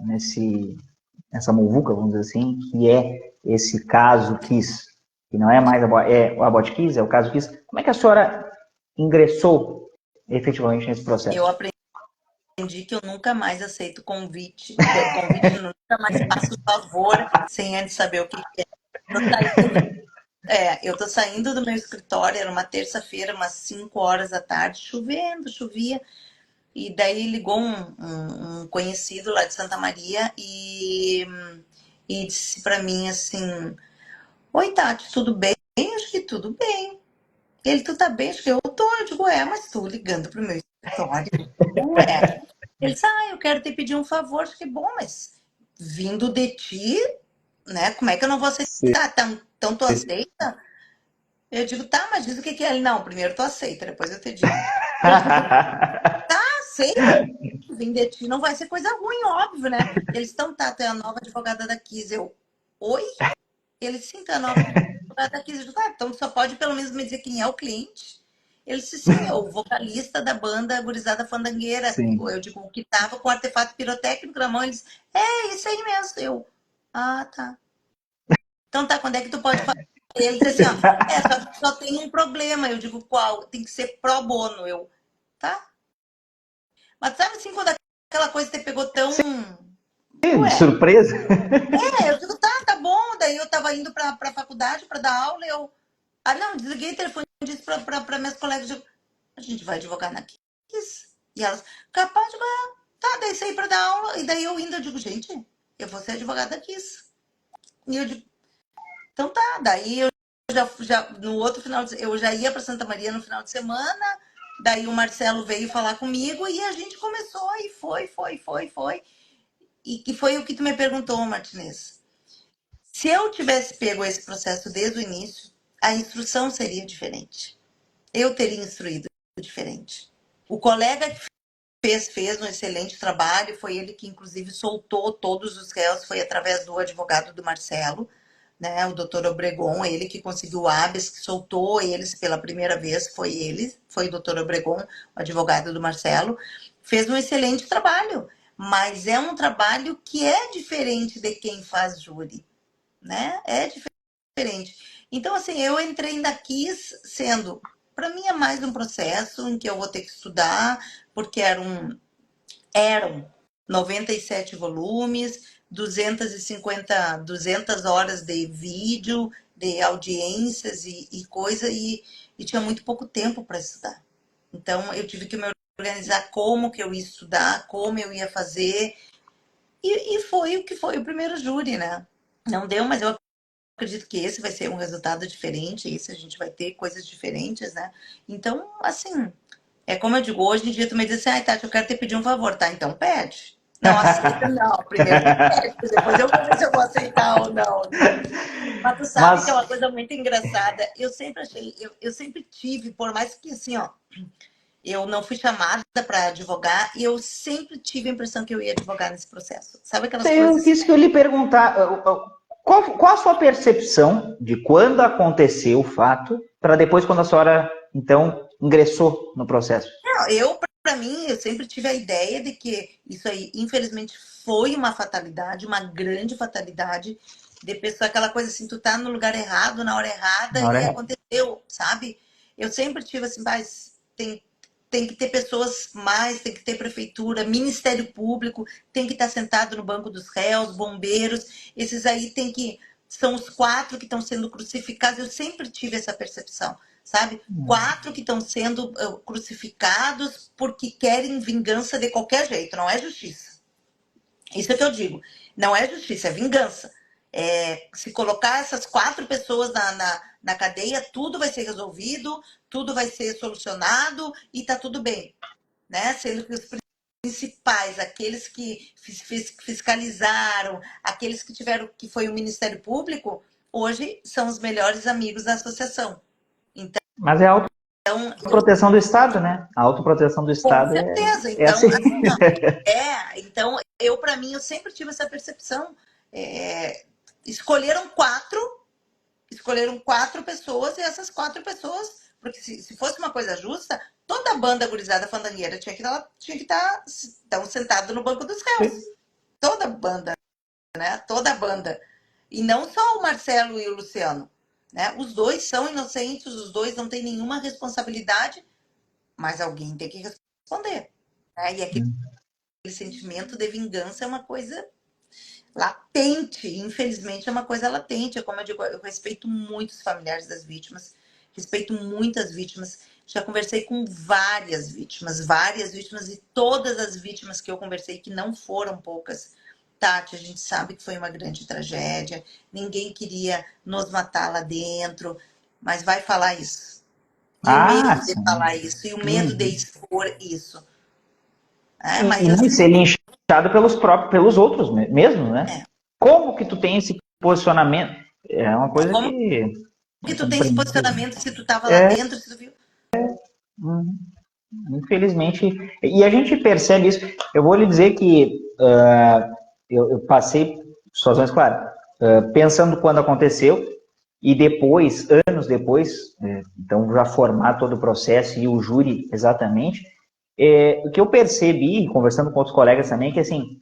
S1: nessa muvuca, vamos dizer assim, que é esse caso Kiss, que não é mais o Abbott Kiss, é o caso Kiss. Como é que a senhora ingressou efetivamente nesse
S2: Eu
S1: processo?
S2: aprendi que eu nunca mais aceito convite. Convite nunca mais faço favor sem antes saber o que é. Eu tô saindo do meu escritório, era uma terça-feira, umas 5 horas da tarde, chovendo, chovia. E daí ligou um conhecido lá de Santa Maria e disse pra mim assim: Oi, Tati, tudo bem? Acho que tudo bem. Ele, tu tá bem? Acho que eu tô. Eu digo, mas tu ligando pro meu escritório? Ué. Ele disse, eu quero te pedir um favor. Acho que bom, mas vindo de ti, né? Como é que eu não vou
S3: Sim.
S2: aceitar? Então tu aceita? Eu digo, tá, mas diz o que que é. Ele, não, primeiro tu aceita, depois eu te digo. Eu digo, aceito. Vim de ti não vai ser coisa ruim, óbvio, né? Eles estão, tá, tu é a nova advogada da Kiss. Eu, oi? Ele, sim, tu é a nova advogada da Kiss. Eu digo, então só pode pelo menos me dizer quem é o cliente. Ele disse, sim, é o vocalista da banda Gurizada Fandangueira.
S3: Sim.
S2: Eu digo, o que tava com o artefato pirotécnico na mão. Ele disse, é isso aí mesmo. Eu, tá. Então tá, quando é que tu pode fazer? Ele disse assim, só tem um problema. Eu digo, qual? Tem que ser pro bono. Eu, tá. Mas sabe assim, quando aquela coisa te pegou tão...
S3: Sim, de
S2: Ué,
S3: surpresa.
S2: eu digo, tá bom. Daí eu tava indo pra faculdade pra dar aula e eu... não, desliguei o telefone e disse pra minhas colegas, eu, a gente vai advogar na Kiss. E elas, capaz de... Tá, daí saí pra dar aula. E daí eu indo, eu digo, gente, eu vou ser advogada da Kiss. E eu digo, então tá. Daí eu já no outro final de, eu já ia para Santa Maria no final de semana. Daí o Marcelo veio falar comigo e a gente começou e foi. E que foi o que tu me perguntou, Martinez. Se eu tivesse pego esse processo desde o início, a instrução seria diferente. Eu teria instruído diferente. O colega que fez um excelente trabalho, foi ele que inclusive soltou todos os réus, foi através do advogado do Marcelo, né, o doutor Obregon, ele que conseguiu o habeas, que soltou eles pela primeira vez, foi o doutor Obregon, o advogado do Marcelo, fez um excelente trabalho, mas é um trabalho que é diferente de quem faz júri, né? É diferente. Então, assim, eu entrei na Kiss sendo, para mim é mais um processo em que eu vou ter que estudar, porque eram 97 volumes, 200 horas de vídeo, de audiências e coisa, e tinha muito pouco tempo para estudar. Então, eu tive que me organizar como que eu ia estudar, como eu ia fazer, e foi o que foi o primeiro júri, né? Não deu, mas eu acredito que esse vai ser um resultado diferente, esse a gente vai ter coisas diferentes, né? Então, assim, é como eu digo, hoje em dia tu me diz assim, Tati, eu quero te pedir um favor, tá? Então pede. Não aceita, não. Primeiro tu pede, depois eu vou ver se eu vou aceitar ou não, né? Mas tu sabe que é
S3: Mas
S2: uma coisa muito engraçada. Eu sempre achei, eu sempre tive, por mais que assim, eu não fui chamada para advogar e eu sempre tive a impressão que eu ia advogar nesse processo. Sabe aquelas
S3: eu
S2: coisas?
S3: quis que eu lhe perguntar, qual a sua percepção de quando aconteceu o fato, para depois quando a senhora, então, ingressou no processo?
S2: Não, para mim, eu sempre tive a ideia de que isso aí, infelizmente, foi uma fatalidade, uma grande fatalidade, de pessoa, aquela coisa assim, tu tá no lugar errado, na hora errada,
S3: Na hora
S2: e
S3: errada.
S2: aconteceu, sabe? Eu sempre tive assim, mas tem que ter pessoas mais, tem que ter prefeitura, Ministério Público, tem que estar sentado no banco dos réus, bombeiros, esses aí tem que. São os 4 que estão sendo crucificados. Eu sempre tive essa percepção, sabe? 4 que estão sendo crucificados porque querem vingança de qualquer jeito, não é justiça. Isso é que eu digo. Não é justiça, é vingança. Se colocar essas 4 pessoas na cadeia, tudo vai ser resolvido, tudo vai ser solucionado e tá tudo bem, né? Sendo que os principais, aqueles que fiscalizaram, aqueles que tiveram, que foi o Ministério Público, hoje são os melhores amigos da associação.
S3: Mas é a
S2: Então,
S3: autoproteção do Estado, né? A autoproteção do
S2: com
S3: Estado
S2: certeza.
S3: é assim.
S2: Então, assim, então eu, para mim, eu sempre tive essa percepção. É, escolheram quatro pessoas e essas 4 pessoas, porque se fosse uma coisa justa, toda a banda gurizada fandangueira tinha que estar tão sentado no banco dos réus. Toda a banda, né? Toda a banda. E não só o Marcelo e o Luciano, né? Os dois são inocentes, os dois não têm nenhuma responsabilidade, mas alguém tem que responder, né? E aquele sentimento de vingança é uma coisa latente, infelizmente é uma coisa latente. Como eu digo, eu respeito muito os familiares das vítimas, respeito muitas vítimas, Já conversei com várias vítimas, e todas as vítimas que eu conversei, que não foram poucas, Tati, a gente sabe que foi uma grande tragédia, ninguém queria nos matar lá dentro, mas vai falar isso. E o medo de
S3: sim.
S2: falar isso, e o medo de expor isso. Mas
S3: E
S2: eu
S3: não ser linchado pelos outros mesmo, né?
S2: É.
S3: Como que tu tem esse posicionamento? É uma coisa
S2: Como
S3: que
S2: que tu tem esse posicionamento se tu tava lá
S3: É.
S2: dentro, se tu viu?
S3: Infelizmente, e a gente percebe isso. Eu vou lhe dizer que eu passei situações, claro, pensando quando aconteceu e depois, anos depois, então já formar todo o processo e o júri exatamente, o que eu percebi, conversando com outros colegas também, que assim,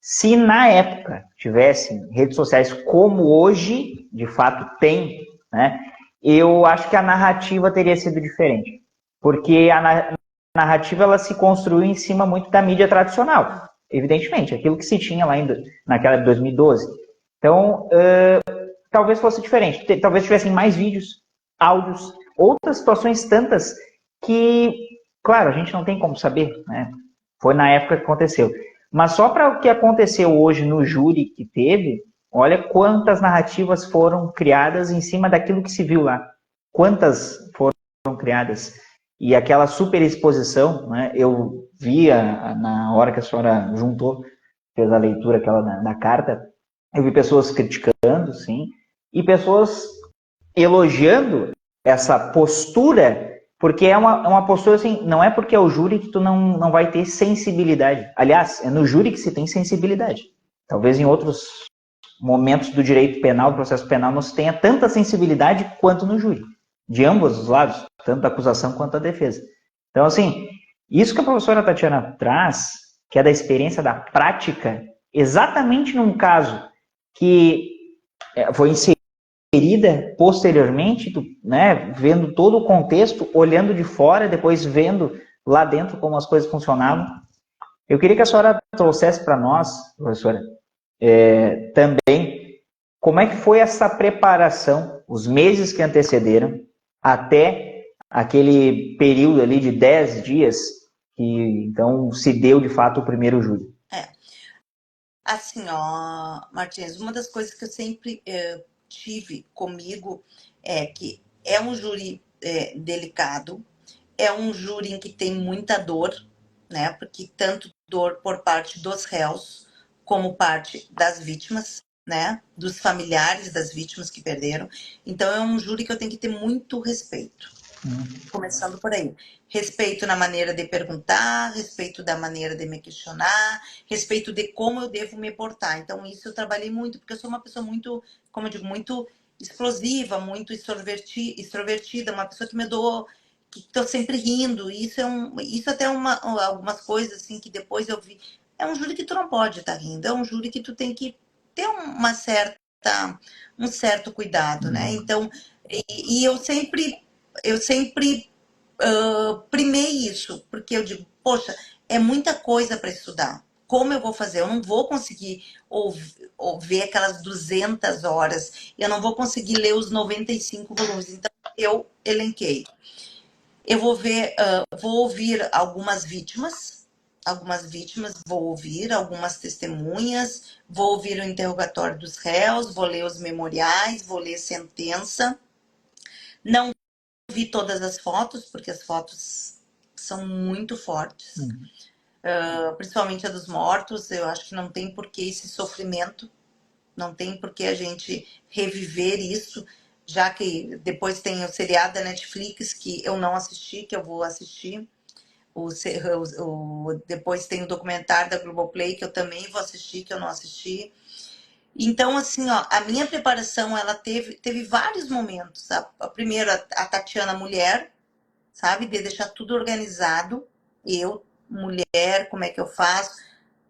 S3: se na época tivessem redes sociais como hoje, de fato tem, né, eu acho que a narrativa teria sido diferente. Porque a narrativa ela se construiu em cima muito da mídia tradicional, evidentemente, aquilo que se tinha lá naquela de 2012. Então, talvez fosse diferente. Talvez tivessem mais vídeos, áudios, outras situações tantas que, claro, a gente não tem como saber, né? Foi na época que aconteceu. Mas só para o que aconteceu hoje no júri que teve, olha quantas narrativas foram criadas em cima daquilo que se viu lá. Quantas foram criadas. E aquela superexposição, né, eu via na hora que a senhora juntou, fez a leitura aquela da carta, eu vi pessoas criticando, sim, e pessoas elogiando essa postura, porque é uma postura assim, não é porque é o júri que tu não vai ter sensibilidade. Aliás, é no júri que se tem sensibilidade. Talvez em outros momentos do direito penal, do processo penal, não se tenha tanta sensibilidade quanto no júri, de ambos os lados, tanto da acusação quanto da defesa. Então, assim, isso que a professora Tatiana traz, que é da experiência da prática, exatamente num caso que foi inserida posteriormente, né, vendo todo o contexto, olhando de fora, depois vendo lá dentro como as coisas funcionavam. Eu queria que a senhora trouxesse para nós, professora, também como é que foi essa preparação, os meses que antecederam, até aquele período ali de 10 dias, que então se deu de fato o primeiro júri.
S2: Assim, ó, Martins, uma das coisas que eu sempre tive comigo é que é um júri delicado, é um júri em que tem muita dor, né? Porque tanto dor por parte dos réus, como parte das vítimas, né? Dos familiares das vítimas que perderam. Então é um júri que eu tenho que ter muito respeito. Começando por aí. Respeito na maneira de perguntar, respeito da maneira de me questionar, respeito de como eu devo me portar. Então, isso eu trabalhei muito, porque eu sou uma pessoa muito, como eu digo, muito explosiva, muito extrovertida, uma pessoa que me dou, que estou sempre rindo. Isso até algumas coisas assim que depois eu vi. É um júri que tu não pode estar rindo, é um júri que tu tem que ter um certo cuidado, né? Então, e eu sempre primei isso, porque eu digo, poxa, é muita coisa para estudar. Como eu vou fazer? Eu não vou conseguir ver aquelas 200 horas, eu não vou conseguir ler os 95 volumes. Então, eu elenquei. Eu vou ouvir algumas vítimas, vou ouvir algumas testemunhas, vou ouvir o interrogatório dos réus, vou ler os memoriais, vou ler sentença. Não vi todas as fotos, porque as fotos são muito fortes. Principalmente a dos mortos, eu acho que não tem por que esse sofrimento, não tem por que a gente reviver isso, já que depois tem o seriado da Netflix, que eu não assisti, que eu vou assistir. Depois tem o documentário da Globoplay, que eu também vou assistir, que eu não assisti. Então, assim, ó, a minha preparação, ela teve vários momentos. Primeiro, a Tatiana mulher, sabe? De deixar tudo organizado. Eu, mulher, como é que eu faço?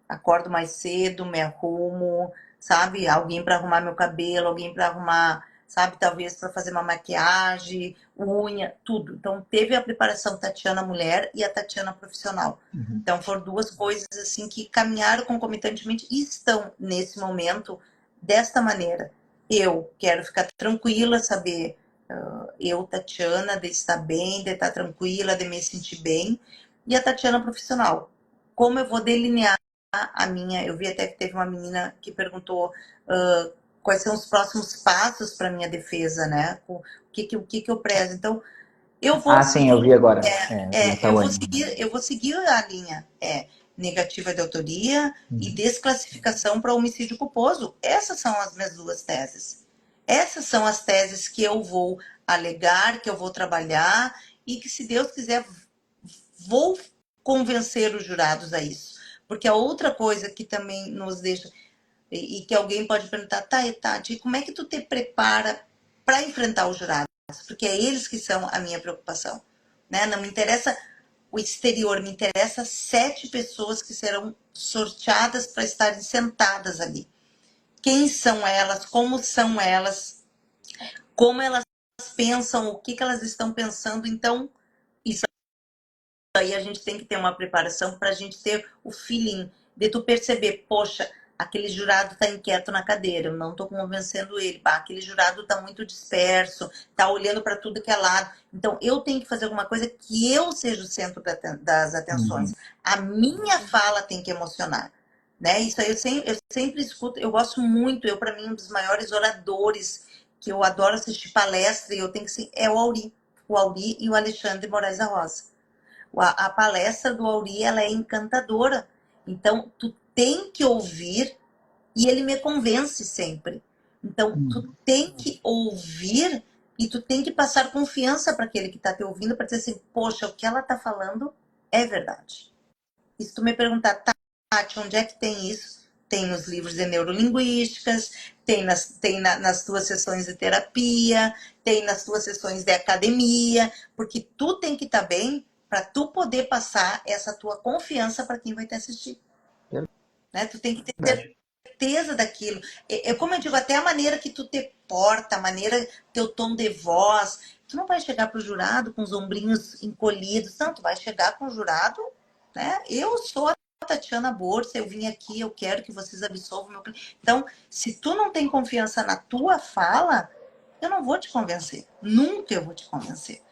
S2: Acordo mais cedo, me arrumo, sabe? Alguém para arrumar meu cabelo, alguém para arrumar, sabe? Talvez para fazer uma maquiagem, unha, tudo. Então, teve a preparação Tatiana mulher e a Tatiana profissional. Então, foram duas coisas, assim, que caminharam concomitantemente e estão, nesse momento, desta maneira. Eu quero ficar tranquila, saber Eu, Tatiana, de estar bem, de estar tranquila, de me sentir bem, e a Tatiana profissional. Como eu vou delinear a minha... Eu vi até que teve uma menina que perguntou quais são os próximos passos para minha defesa, né? O que eu prezo. Então, eu vou
S3: Sim, eu
S2: seguir,
S3: vi agora. Do Tawane.
S2: eu vou seguir a linha negativa de autoria e
S3: Uhum.
S2: desclassificação para homicídio culposo. Essas são as minhas duas teses. Essas são as teses que eu vou alegar, que eu vou trabalhar e que, se Deus quiser, vou convencer os jurados a isso. Porque a outra coisa que também nos deixa, e que alguém pode perguntar, tá, Tati, como é que tu te prepara para enfrentar os jurados? Porque é eles que são a minha preocupação. Né? Não me interessa o exterior, me interessa 7 pessoas que serão sorteadas para estarem sentadas ali. Quem são elas, como elas pensam, o que elas estão pensando. Então, isso aí a gente tem que ter uma preparação para a gente ter o feeling de tu perceber, poxa, aquele jurado está inquieto na cadeira, eu não estou convencendo ele, aquele jurado está muito disperso, está olhando para tudo que é lado. Então, eu tenho que fazer alguma coisa que eu seja o centro das atenções.
S3: Uhum.
S2: A minha fala tem que emocionar. Né? Isso aí eu sempre escuto, eu gosto muito, para mim, um dos maiores oradores, que eu adoro assistir palestra, e eu tenho que ser, é o Auri e o Alexandre Moraes da Roça. A palestra do Auri, ela é encantadora. Então, tu tem que ouvir e ele me convence sempre. Então, tu tem que ouvir e tu tem que passar confiança para aquele que está te ouvindo, para dizer assim, poxa, o que ela está falando é verdade. E se tu me perguntar, Tati, onde é que tem isso? Tem nos livros de neurolinguísticas, tem nas tuas sessões de terapia, tem nas tuas sessões de academia, porque tu tem que estar bem para tu poder passar essa tua confiança para quem vai te assistir. Né? Tu tem que ter certeza daquilo. Como eu digo, até a maneira que tu te porta, a maneira, teu tom de voz. Tu não vai chegar pro jurado com os ombrinhos encolhidos. Não, tu vai chegar com o jurado, né? Eu sou a Tatiana Borsa, eu vim aqui, eu quero que vocês absolvam meu cliente. Então, se tu não tem confiança na tua fala, eu não vou te convencer. Nunca eu vou te convencer.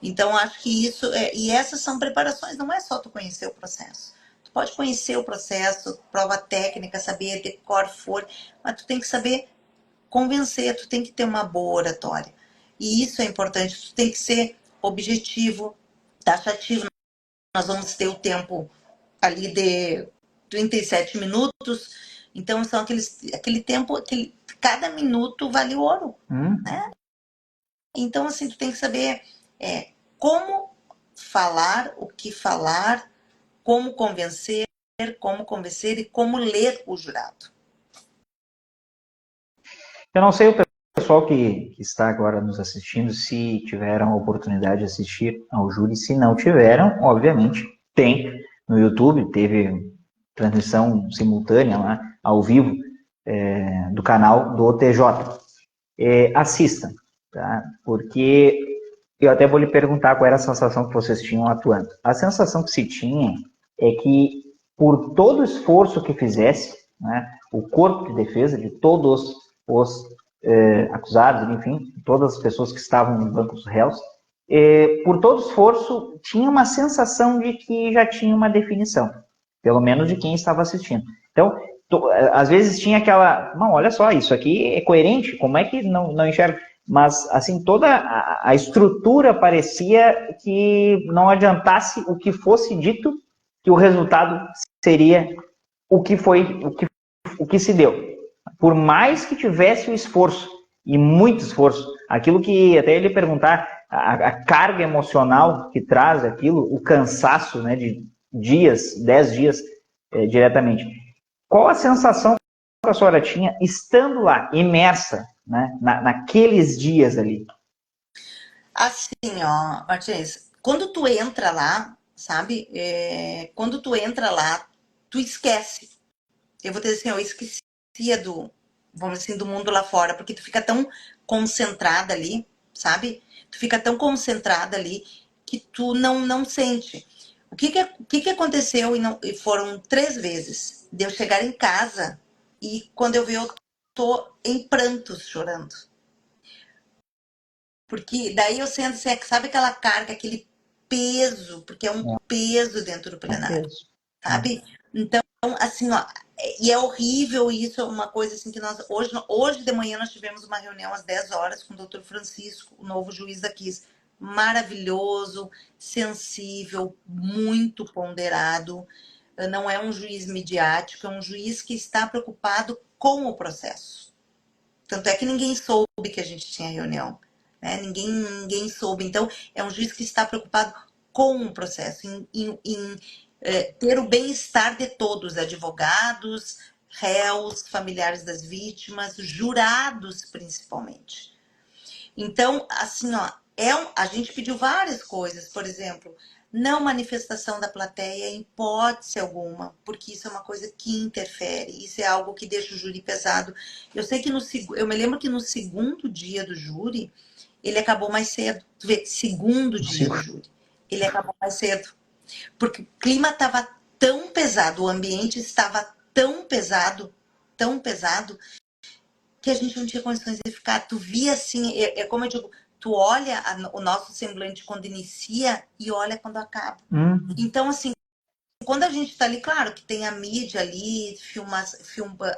S2: Então, acho que isso... E essas são preparações, não é só tu conhecer o processo. Tu pode conhecer o processo, prova técnica, saber decor for, mas tu tem que saber convencer, tu tem que ter uma boa oratória. E isso é importante, tu tem que ser objetivo, taxativo. Nós vamos ter o tempo ali de 37 minutos, então são aquele tempo, cada minuto vale ouro, né? Então, assim, tu tem que saber como falar, o que falar, como convencer e como ler o jurado.
S3: Eu não sei o pessoal que está agora nos assistindo se tiveram a oportunidade de assistir ao júri. Se não tiveram, obviamente, tem no YouTube, teve transmissão simultânea lá, ao vivo, do canal do TJ. Assistam, tá? Porque eu até vou lhe perguntar qual era a sensação que vocês tinham atuando. A sensação que se tinha é que, por todo o esforço que fizesse, né, o corpo de defesa de todos os acusados, enfim, todas as pessoas que estavam no banco dos réus, por todo o esforço, tinha uma sensação de que já tinha uma definição, pelo menos de quem estava assistindo. Então, às vezes tinha aquela, não, olha só, isso aqui é coerente, como é que não enxerga? Mas, assim, toda a estrutura parecia que não adiantasse o que fosse dito, que o resultado seria o que foi, o que se deu. Por mais que tivesse o esforço, e muito esforço, aquilo que até ele perguntar, a carga emocional que traz aquilo, o cansaço, né, de dias, 10 dias diretamente. Qual a sensação que a senhora tinha estando lá, imersa, né, naqueles dias ali?
S2: Assim, ó, Martins, quando tu entra lá, sabe? Quando tu entra lá, tu esquece. Eu vou dizer assim, eu esquecia vamos dizer assim, do mundo lá fora, porque tu fica tão concentrada ali, sabe? Tu fica tão concentrada ali que tu não sente. O que aconteceu e foram 3 vezes de eu chegar em casa e quando eu vi eu tô em prantos chorando. Porque daí eu sento, sabe aquela carga, aquele peso, porque é um peso dentro do plenário, sabe? Então, assim, ó, e é horrível isso, é uma coisa assim que nós... Hoje de manhã nós tivemos uma reunião às 10 horas com o doutor Francisco, o novo juiz daqui. Maravilhoso, sensível, muito ponderado. Não é um juiz midiático, é um juiz que está preocupado com o processo. Tanto é que ninguém soube que a gente tinha reunião, né? Ninguém soube. Então, é um juiz que está preocupado com o processo, em ter o bem-estar de todos, advogados, réus, familiares das vítimas, jurados principalmente. Então, assim, ó, a gente pediu várias coisas, por exemplo, não manifestação da plateia em hipótese alguma, porque isso é uma coisa que interfere, isso é algo que deixa o júri pesado. Eu sei que eu me lembro que no segundo dia do júri, ele acabou mais cedo. Tu vê, segundo dia do júri, ele acabou mais cedo. Porque o clima estava tão pesado, o ambiente estava tão pesado, que a gente não tinha condições de ficar. Tu via assim, como eu digo, tu olha o nosso semblante quando inicia e olha quando acaba. Então, assim, quando a gente tá ali, claro que tem a mídia ali,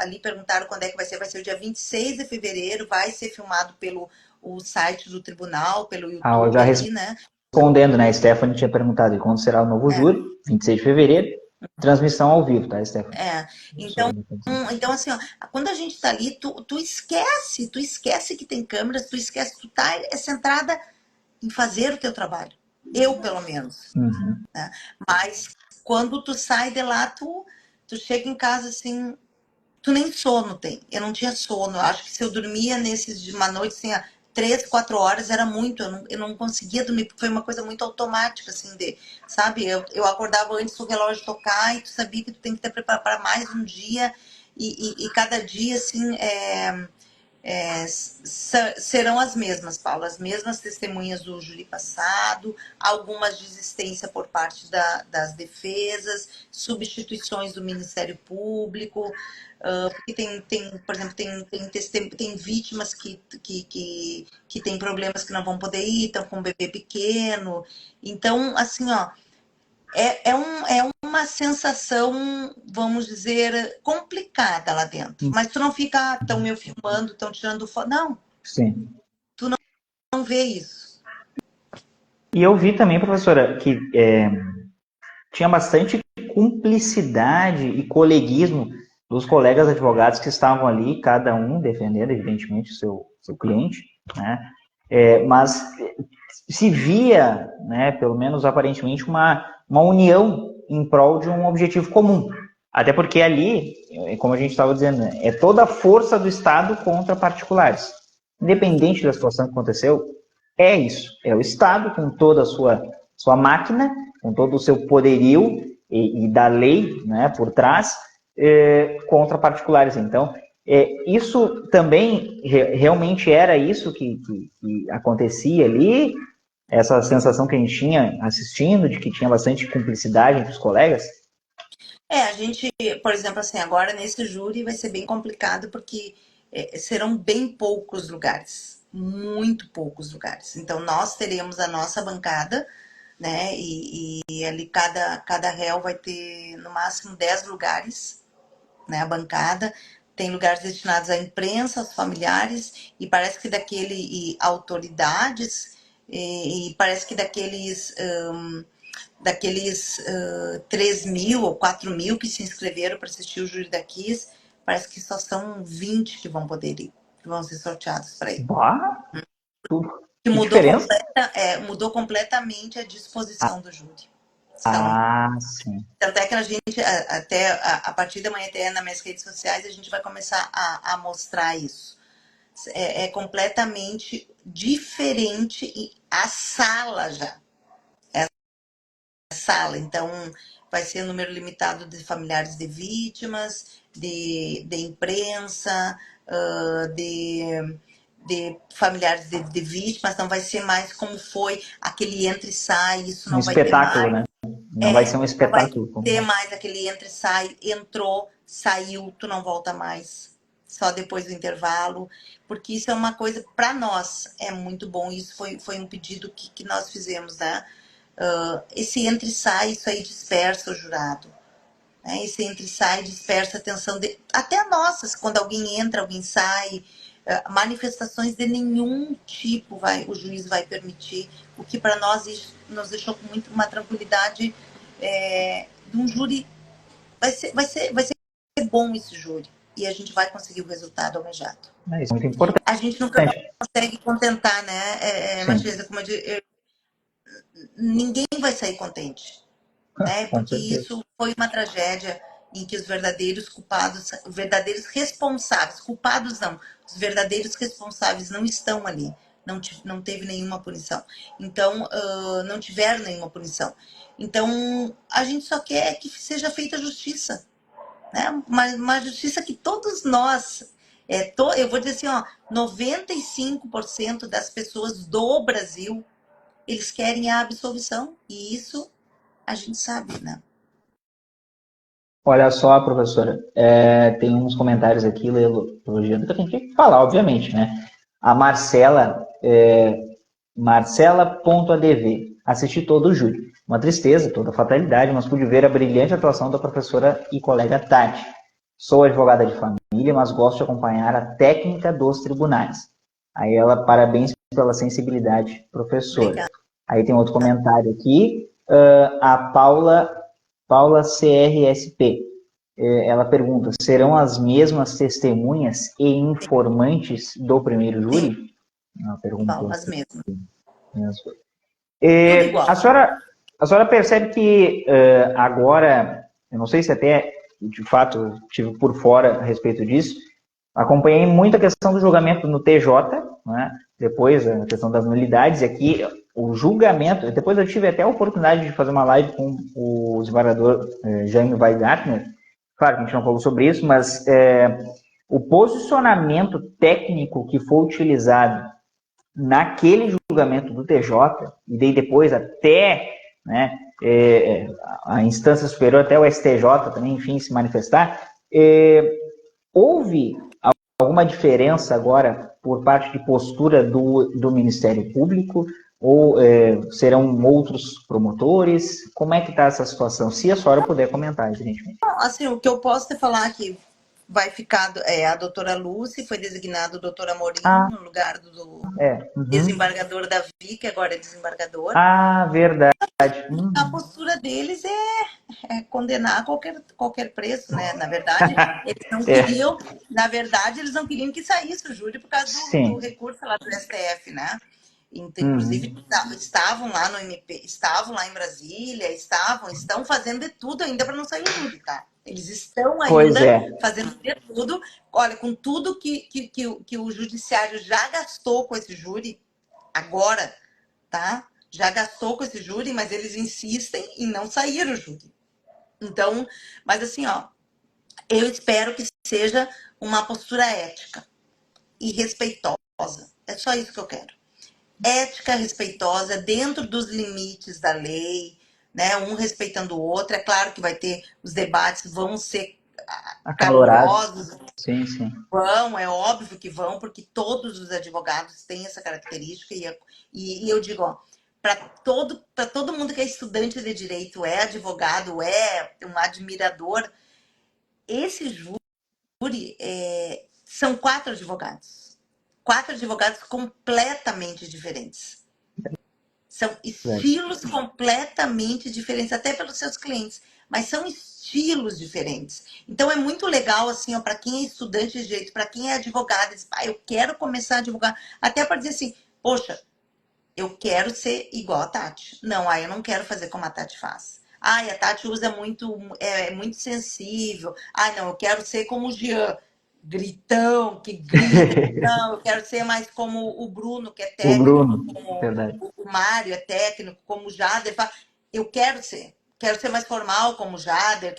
S2: ali perguntaram quando é que vai ser o dia 26 de fevereiro, vai ser filmado pelo o site do tribunal, pelo YouTube
S3: já
S2: ali, né?
S3: Respondendo, né? A Stephanie tinha perguntado quando será o novo júri, 26 de fevereiro, transmissão ao vivo, tá, Stephanie?
S2: Então assim, ó, quando a gente tá ali, tu esquece que tem câmeras, tu esquece, tu tá centrada em fazer o teu trabalho. Eu, pelo menos. Né? Mas quando tu sai de lá, tu chega em casa assim, tu nem sono tem. Eu não tinha sono. Eu acho que se eu dormia uma noite assim, 3, 4 horas era muito. Eu não conseguia dormir, porque foi uma coisa muito automática, assim, sabe? Eu acordava antes do relógio tocar e tu sabia que tu tem que te preparar para mais um dia. E cada dia, assim, serão as mesmas, Paula, as mesmas testemunhas do júri passado, algumas desistência por parte das defesas, substituições do Ministério Público, porque por exemplo, tem vítimas que têm problemas que não vão poder ir, estão com um bebê pequeno. Então, assim, ó, é uma sensação, vamos dizer, complicada lá dentro. Mas tu não fica, estão me filmando, estão tirando foto. Não.
S3: Sim.
S2: Tu não vê isso.
S3: E eu vi também, professora, que tinha bastante cumplicidade e coleguismo dos colegas advogados que estavam ali, cada um defendendo, evidentemente, o seu cliente, né? Mas se via, né, pelo menos aparentemente, uma união em prol de um objetivo comum. Até porque ali, como a gente estava dizendo, é toda a força do Estado contra particulares. Independente da situação que aconteceu, é isso. É o Estado com toda a sua máquina, com todo o seu poderio e da lei, né, por trás, contra particulares. Então, isso também realmente era isso que acontecia ali, essa sensação que a gente tinha assistindo, de que tinha bastante cumplicidade entre os colegas?
S2: A gente, por exemplo, assim, agora nesse júri vai ser bem complicado porque serão bem poucos lugares, muito poucos lugares. Então, nós teremos a nossa bancada, né, e ali cada réu vai ter no máximo 10 lugares, né, a bancada. Tem lugares destinados à imprensa, aos familiares, e parece que autoridades, e parece que daqueles 3 mil ou 4 mil que se inscreveram para assistir o júri da Kiss, parece que só são 20 que vão poder ir, que vão ser sorteados para ir.
S3: Que
S2: mudou completamente a disposição do júri.
S3: Sim.
S2: Tanto é que a gente, até a partir da manhã, até nas minhas redes sociais, a gente vai começar a mostrar isso. É completamente diferente e a sala já. Sala, então vai ser um número limitado de familiares de vítimas, de imprensa, de familiares de vítimas, não vai ser mais como foi aquele entra e sai, isso não vai ter mais.
S3: Né? Não vai ser um espetáculo.
S2: Não vai ter mais aquele entra e sai, entrou, saiu, tu não volta mais. só depois do intervalo, porque isso é uma coisa, para nós, é muito bom. Isso foi um pedido que nós fizemos, né? Esse entra e sai, isso aí dispersa o jurado. Né? Esse entra e sai dispersa a atenção, até a nossa, quando alguém entra, alguém sai. Manifestações de nenhum tipo o juiz vai permitir, o que para nós isso nos deixou com muito uma tranquilidade de um júri. Vai ser bom esse júri e a gente vai conseguir o resultado almejado.
S3: Isso é muito importante.
S2: A gente nunca consegue contentar, né, Martins? Como eu digo, ninguém vai sair contente, né? Porque isso foi uma tragédia em que os verdadeiros culpados, verdadeiros responsáveis, culpados não, os verdadeiros responsáveis não estão ali, não teve nenhuma punição. Então, não tiveram nenhuma punição. Então, a gente só quer que seja feita justiça, né? Uma justiça que todos nós, eu vou dizer assim, ó, 95% das pessoas do Brasil, eles querem a absolvição, e isso a gente sabe, né?
S3: Olha só, professora, tem uns comentários aqui, elogiando, que a gente tem que falar, obviamente, né? A Marcela, Marcela.adv, assisti todo o júri. Uma tristeza, toda fatalidade, mas pude ver a brilhante atuação da professora e colega Tati. Sou advogada de família, mas gosto de acompanhar a técnica dos tribunais. Aí ela, parabéns pela sensibilidade, professora.
S2: Obrigada.
S3: Aí tem outro comentário aqui, a Paula CRSP. Ela pergunta, serão as mesmas testemunhas e informantes do primeiro júri? Uma pergunta.
S2: As mesmas.
S3: Tudo igual. A senhora percebe que agora, eu não sei se até, de fato, eu estive por fora a respeito disso, acompanhei muito a questão do julgamento no TJ, né? Depois a questão das nulidades, e aqui o julgamento, depois eu tive até a oportunidade de fazer uma live com o desembargador Jaime Weingartner. Claro que a gente não falou sobre isso, mas o posicionamento técnico que foi utilizado naquele julgamento do TJ, e daí depois até, né, a instância superior, até o STJ também, enfim, se manifestar, houve alguma diferença agora por parte de postura do Ministério Público, ou serão outros promotores? Como é que está essa situação? Se a senhora puder comentar, evidentemente.
S2: Assim, o que eu posso te falar aqui, vai ficar a doutora Lúcia, foi designado o doutor Amorim no lugar do desembargador Davi, que agora é desembargador.
S3: Verdade.
S2: A postura deles é condenar qualquer preço, né? Na verdade, eles não queriam, eles não queriam que saísse o júri por causa do recurso lá do STF, né? Inclusive, estavam lá no MP, estavam lá em Brasília, estão fazendo de tudo ainda para não sair o júri, tá? Eles estão ainda fazendo de tudo. Olha, com tudo que o judiciário já gastou com esse júri, agora, tá? Já gastou com esse júri, mas eles insistem em não sair o júri. Então, mas assim, ó, eu espero que seja uma postura ética e respeitosa. É só isso que eu quero. Ética respeitosa, dentro dos limites da lei, né? Um respeitando o outro. É claro que vai ter, os debates vão ser calorosos.
S3: Sim, sim.
S2: Vão, é óbvio que vão, porque todos os advogados têm essa característica. E eu digo, ó, para todo mundo que é estudante de direito, é advogado, é um admirador, esse júri são 4 advogados. 4 advogados completamente diferentes. São estilos completamente diferentes, até pelos seus clientes, mas são estilos diferentes. Então é muito legal, assim, para quem é estudante de direito, para quem é advogado, diz, eu quero começar a advogar, até para dizer assim, poxa, eu quero ser igual a Tati. Não, eu não quero fazer como a Tati faz. A Tati usa muito, muito sensível. Não, eu quero ser como o Jean, gritão, que grita. Não, eu quero ser mais como o Bruno, que é técnico.
S3: O Bruno,
S2: como
S3: verdade.
S2: O Mário é técnico, como o Jader. Eu quero ser mais formal como o Jader.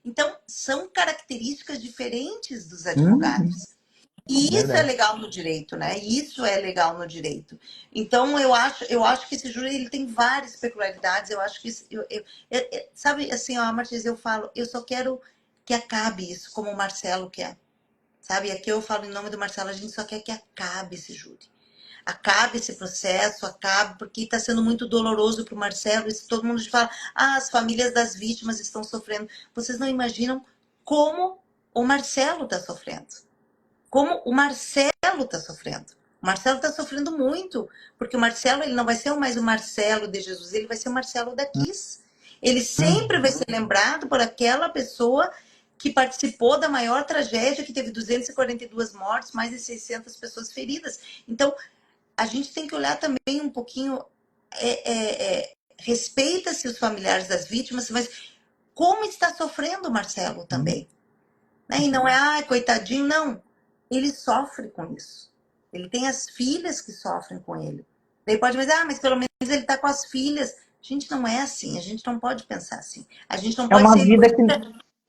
S2: Então, são características diferentes dos advogados. E isso é legal no direito, né? Isso é legal no direito. Então, eu acho que esse júri ele tem várias peculiaridades. Eu acho que sabe, assim, ó, Martins, eu falo, eu só quero que acabe isso, como o Marcelo quer. sabe? E aqui eu falo em nome do Marcelo, a gente só quer que acabe esse júri. Acabe esse processo, acabe, porque está sendo muito doloroso para o Marcelo. Isso todo mundo fala, as famílias das vítimas estão sofrendo. Vocês não imaginam como o Marcelo está sofrendo. Como o Marcelo está sofrendo. O Marcelo está sofrendo muito, porque o Marcelo ele não vai ser mais o Marcelo de Jesus, ele vai ser o Marcelo da Kiss. Ele sempre vai ser lembrado por aquela pessoa que participou da maior tragédia, que teve 242 mortes, mais de 600 pessoas feridas. Então, a gente tem que olhar também um pouquinho, respeita-se os familiares das vítimas, mas como está sofrendo o Marcelo também. Né? E não é, coitadinho, não. Ele sofre com isso. Ele tem as filhas que sofrem com ele. Daí pode dizer, mas pelo menos ele está com as filhas. Gente, não é assim. A gente não pode pensar assim. A gente não
S3: É
S2: pode
S3: uma
S2: ser
S3: vida que...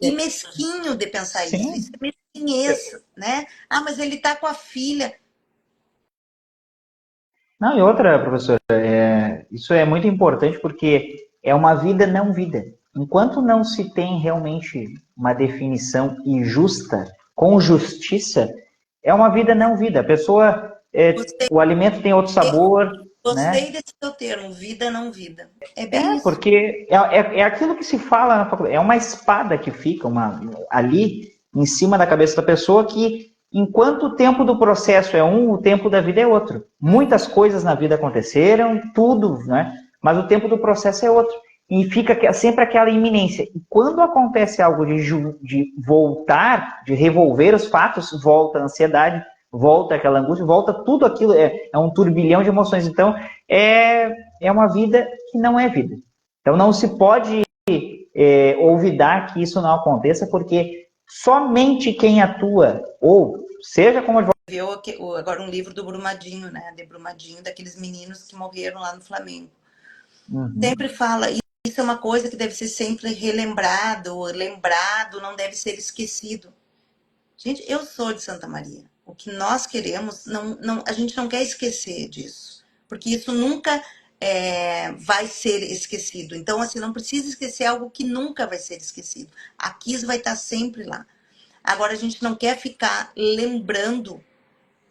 S2: e mesquinho de pensar isso.
S3: Sim.
S2: Isso é mesquinhez, né? Mas ele está com a filha.
S3: Não, e outra, professora, isso é muito importante porque é uma vida não vida. Enquanto não se tem realmente uma definição e justa, com justiça, é uma vida não vida. A pessoa, o alimento tem outro sabor, né?
S2: Gostei desse seu termo, vida não vida. É bem isso.
S3: Porque é aquilo que se fala na faculdade, é uma espada que fica ali em cima da cabeça da pessoa que, enquanto o tempo do processo é um, o tempo da vida é outro. Muitas coisas na vida aconteceram, tudo, né? Mas o tempo do processo é outro. E fica sempre aquela iminência. E quando acontece algo de voltar, de revolver os fatos, volta a ansiedade, volta aquela angústia, volta tudo aquilo, é um turbilhão de emoções. Então, é uma vida que não é vida. Então, não se pode olvidar que isso não aconteça, porque somente quem atua, ou seja como advogado...
S2: Viu agora um livro do Brumadinho, né? De Brumadinho, daqueles meninos que morreram lá no Flamengo. Sempre fala, isso é uma coisa que deve ser sempre relembrado, lembrado, não deve ser esquecido. Gente, eu sou de Santa Maria. O que nós queremos, a gente não quer esquecer disso, porque isso nunca vai ser esquecido. Então, assim, não precisa esquecer algo que nunca vai ser esquecido. A Kiss vai estar sempre lá. Agora, a gente não quer ficar lembrando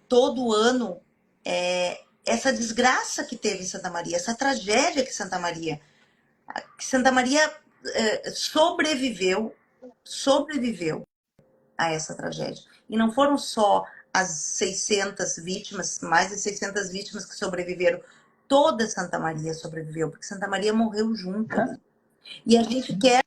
S2: todo ano essa desgraça que teve em Santa Maria, essa tragédia que Santa Maria sobreviveu a essa tragédia. E não foram só as 600 vítimas, mais de 600 vítimas que sobreviveram. Toda Santa Maria sobreviveu, porque Santa Maria morreu junto ali. E a gente quer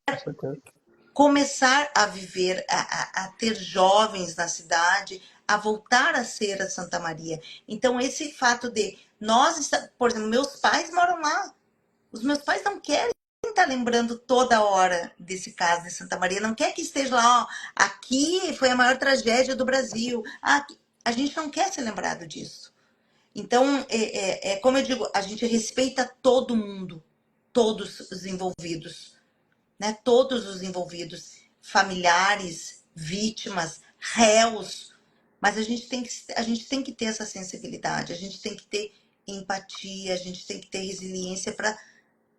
S2: começar a viver, a ter jovens na cidade, a voltar a ser a Santa Maria. Então, esse fato de por exemplo, meus pais moram lá. Os meus pais não querem estar lembrando toda hora desse caso de Santa Maria. Não quer que esteja lá, aqui foi a maior tragédia do Brasil. A gente não quer ser lembrado disso. Então, como eu digo, a gente respeita todo mundo, todos os envolvidos. Né? Todos os envolvidos, familiares, vítimas, réus. Mas a gente tem que ter essa sensibilidade, a gente tem que ter empatia, a gente tem que ter resiliência para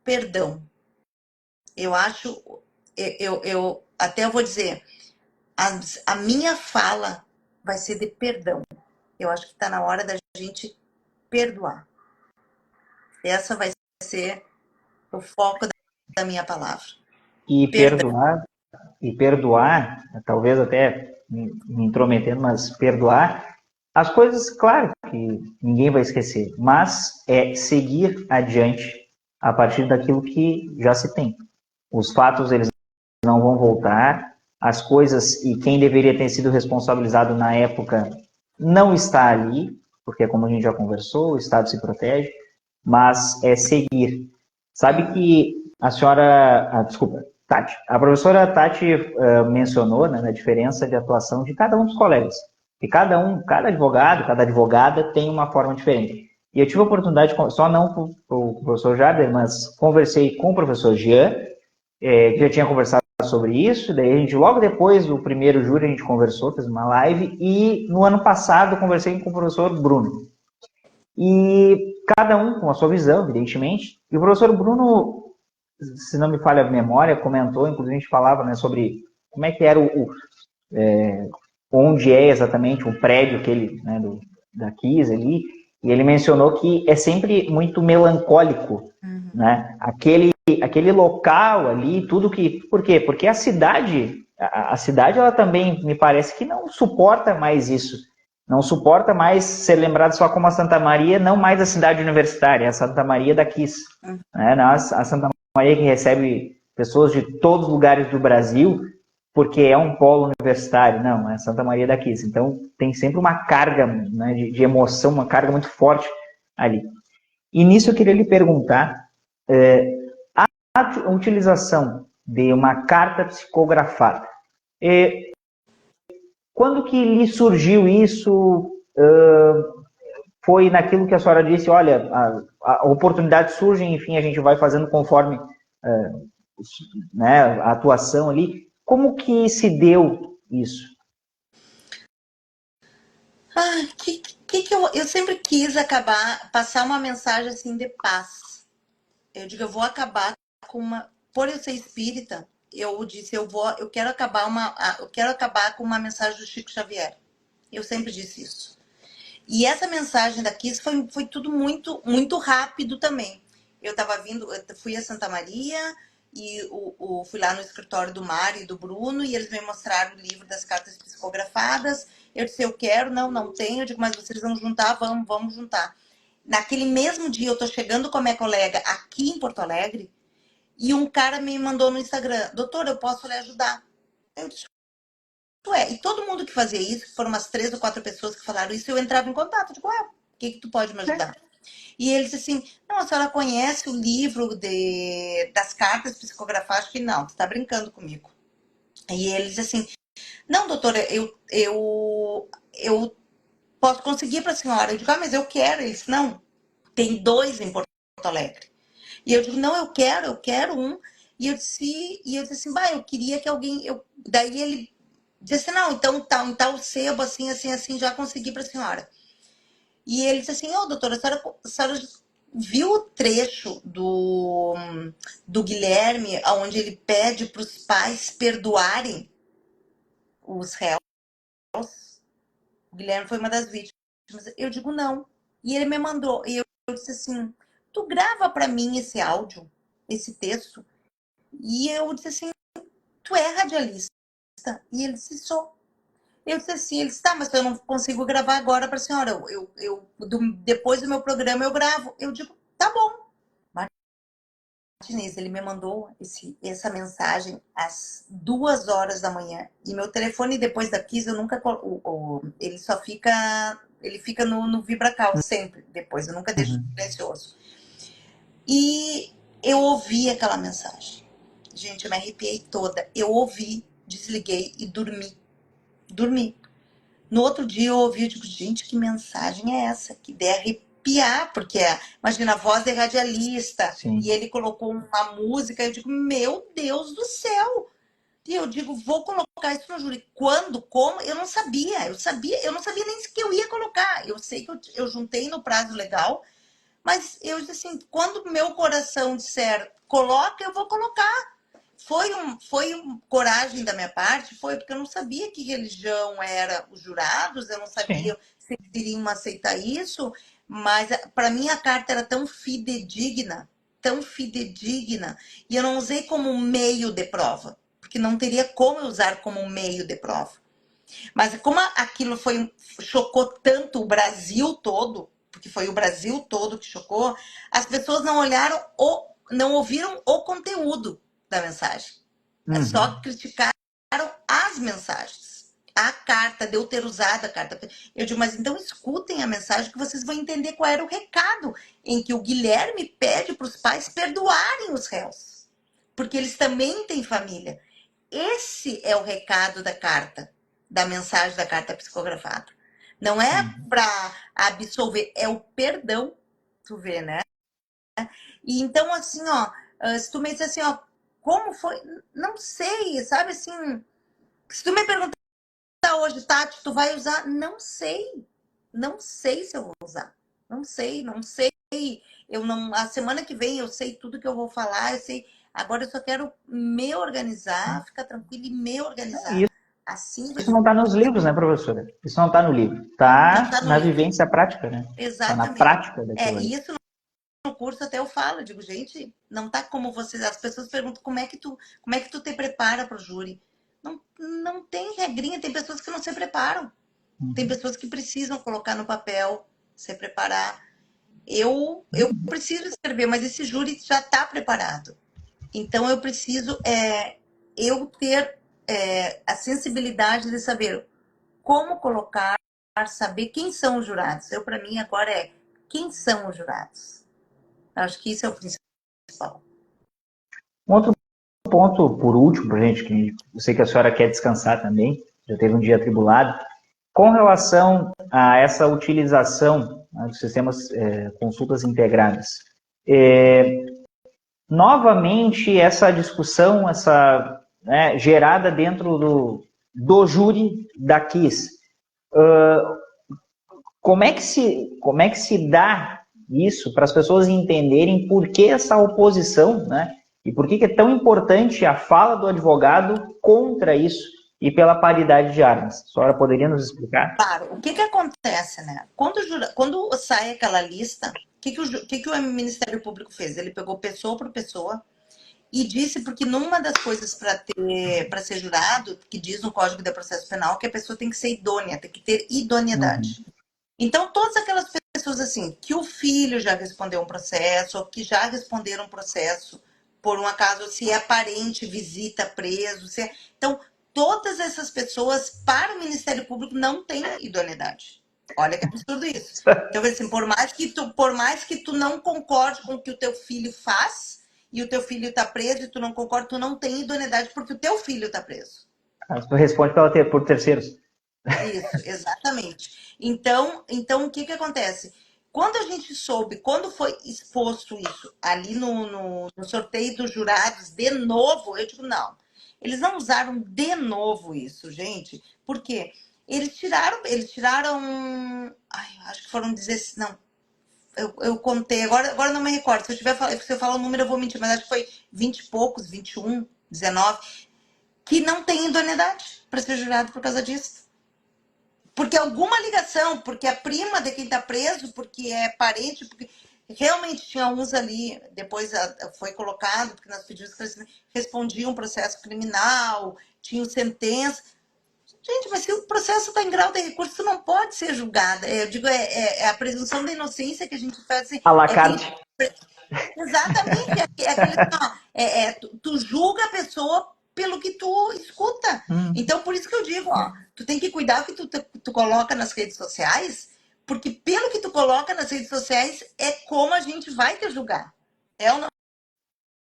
S2: perdão. Eu acho, eu até vou dizer, a minha fala vai ser de perdão. Eu acho que está na hora da gente perdoar. Essa vai ser o foco da minha palavra.
S3: E perdoar, talvez até me intrometendo, mas perdoar as coisas, claro que ninguém vai esquecer, mas é seguir adiante a partir daquilo que já se tem. Os fatos, eles não vão voltar, as coisas, e quem deveria ter sido responsabilizado na época não está ali, porque como a gente já conversou, o Estado se protege, mas é seguir. Sabe que a senhora, desculpa, Tati, a professora Tati mencionou, né, a diferença de atuação de cada um dos colegas. E cada advogado, cada advogada tem uma forma diferente. E eu tive a oportunidade, só não com o professor Jader, mas conversei com o professor Jean, que já tinha conversado sobre isso, daí a gente, logo depois do primeiro júri, a gente conversou, fez uma live, e no ano passado conversei com o professor Bruno. E cada um com a sua visão, evidentemente. E o professor Bruno, se não me falha a memória, comentou, inclusive a gente falava, né, sobre como é que era onde é exatamente o prédio aquele, né, da Kiss ali, e ele mencionou que é sempre muito melancólico, né? Aquele local ali, tudo que... Por quê? Porque a cidade, ela também me parece que não suporta mais isso. Não suporta mais ser lembrado só como a Santa Maria, não mais a cidade universitária, a Santa Maria da Kiss. Né? A Santa Maria que recebe pessoas de todos os lugares do Brasil, porque é um polo universitário. Não, é Santa Maria da Kiss. Então, tem sempre uma carga, né, de emoção, uma carga muito forte ali. E nisso eu queria lhe perguntar, a utilização de uma carta psicografada, quando que lhe surgiu isso? Foi naquilo que a senhora disse, olha, a oportunidade surge, enfim, a gente vai fazendo conforme né, a atuação ali. Como que se deu isso?
S2: Eu sempre quis passar uma mensagem assim de paz. Eu digo, eu vou acabar com uma... Por eu ser espírita, eu disse, eu quero acabar com uma mensagem do Chico Xavier. Eu sempre disse isso. E essa mensagem da Kiss foi tudo muito, muito rápido também. Eu fui a Santa Maria e fui lá no escritório do Mário e do Bruno e eles me mostraram o livro das cartas psicografadas. Eu disse, eu quero, não tenho. Eu digo, mas vocês vão juntar? Vamos juntar. Naquele mesmo dia, eu tô chegando com a minha colega aqui em Porto Alegre e um cara me mandou no Instagram, doutor, eu posso lhe ajudar? Eu disse, e todo mundo que fazia isso, foram umas 3 ou 4 pessoas que falaram isso, eu entrava em contato. Eu digo, o que tu pode me ajudar? E ele disse assim, não, a senhora conhece o livro das cartas psicografadas? Que não, tu tá brincando comigo. E ele disse assim, não, doutora, eu posso conseguir para a senhora. Eu digo, mas eu quero. Ele disse, não, tem 2 em Porto Alegre. E eu digo, não, eu quero um. E eu disse assim, eu queria que alguém... Daí ele disse, não, então em tal sebo, assim, já consegui para a senhora. E ele disse assim, doutora, a senhora viu o trecho do Guilherme, onde ele pede para os pais perdoarem os réus? O Guilherme foi uma das vítimas. Eu digo, não. E ele me mandou. E eu disse assim, tu grava para mim esse áudio, esse texto? E eu disse assim, tu é radialista? E ele disse, sou. Eu disse assim, ele disse, tá, mas eu não consigo gravar agora para a senhora. Depois do meu programa eu gravo. Eu digo, tá bom. Martinez, ele me mandou essa mensagem às 2 horas da manhã. E meu telefone, depois da Kiss, eu nunca... ele só fica... Ele fica no VibraCal sempre, depois. Eu nunca deixo silencioso. E eu ouvi aquela mensagem. Gente, eu me arrepiei toda. Eu ouvi, desliguei e dormi. No outro dia eu ouvi, eu digo, gente, que mensagem é essa? Que de arrepiar, porque imagina, a voz é radialista. Sim. E ele colocou uma música, eu digo, meu Deus do céu! E eu digo, vou colocar isso no júri. Quando? Como? Eu não sabia. Eu não sabia nem que eu ia colocar. Eu sei que eu juntei no prazo legal, mas eu disse assim, quando meu coração disser coloca, eu vou colocar. Foi coragem da minha parte? Foi porque eu não sabia que religião era os jurados, eu não sabia se eles iriam aceitar isso, mas para mim a carta era tão fidedigna, e eu não usei como meio de prova, porque não teria como eu usar como meio de prova. Mas como aquilo chocou tanto o Brasil todo, porque foi o Brasil todo que chocou, as pessoas não ouviram o conteúdo da mensagem. Só criticaram as mensagens. A carta, de eu ter usado a carta. Eu digo, mas então escutem a mensagem que vocês vão entender qual era o recado em que o Guilherme pede para os pais perdoarem os réus. Porque eles também têm família. Esse é o recado da carta, da mensagem da carta psicografada. Não é para absolver, é o perdão, tu vê, né? E então, assim, se tu me disser assim, como foi? Não sei, sabe assim, se tu me perguntar hoje, Tati, tu vai usar? Não sei. Não sei se eu vou usar. Não sei. A semana que vem eu sei tudo que eu vou falar, eu sei. Agora eu só quero me organizar, ficar tranquila e me organizar. Assim
S3: Isso não está nos livros, né, professora? Isso não está no livro. Está
S2: no
S3: na
S2: livro.
S3: vivência prática, né? Está na
S2: Exatamente.
S3: prática daquilo ali.
S2: E isso no curso até eu falo, digo, gente, não tá como vocês. As pessoas perguntam como é que tu te prepara para o júri. Não tem regrinha, tem pessoas que não se preparam. Tem pessoas que precisam colocar no papel, se preparar. Eu preciso escrever, mas esse júri já está preparado. Então eu preciso eu ter a sensibilidade de saber como colocar, saber quem são os jurados. Para mim agora quem são os jurados. Acho que isso é o principal.
S3: Um outro ponto, por último, gente, que eu sei que a senhora quer descansar também, já teve um dia atribulado, com relação a essa utilização, né, dos sistemas consultas integradas. Novamente, essa discussão, gerada dentro do júri da KIS, como é que se dá isso para as pessoas entenderem por que essa oposição, né? E por que é tão importante a fala do advogado contra isso e pela paridade de armas? A senhora poderia nos explicar?
S2: Claro, o que acontece, né? Quando sai aquela lista, o que o Ministério Público fez? Ele pegou pessoa por pessoa e disse, porque numa das coisas para ser jurado, que diz no Código de Processo Penal, que a pessoa tem que ser idônea, tem que ter idoneidade. Então, todas aquelas pessoas assim, que o filho já respondeu um processo, ou que já responderam um processo, por um acaso, se é parente, visita preso, então, todas essas pessoas, para o Ministério Público, não têm idoneidade. Olha que absurdo isso. Então, assim, por mais que tu não concorde com o que o teu filho faz, e o teu filho está preso, e tu não concorda, tu não tem idoneidade porque o teu filho está preso.
S3: Tu responde por terceiros.
S2: Isso, exatamente. Então o que acontece? Quando a gente soube, quando foi exposto isso ali no sorteio dos jurados, de novo, eu digo, não. Eles não usaram de novo isso, gente. Por quê? Eles tiraram, acho que foram 16, não, eu contei, agora não me recordo. Se eu falar o número, eu vou mentir, mas acho que foi 20 e poucos, 21, 19, que não tem idoneidade para ser jurado por causa disso. Porque alguma ligação, porque é prima de quem está preso, porque é parente, porque realmente tinha uns ali, depois foi colocado, porque nós pedimos que eles respondiam um processo criminal, tinham sentença. Gente, mas se o processo está em grau de recurso, não pode ser julgada. Eu digo, é a presunção da inocência que a gente faz assim.
S3: À la carte.
S2: Exatamente. Tu julga a pessoa pelo que tu escuta. Então, por isso que eu digo, tu tem que cuidar o que tu coloca nas redes sociais, porque pelo que tu coloca nas redes sociais é como a gente vai te julgar. É ou não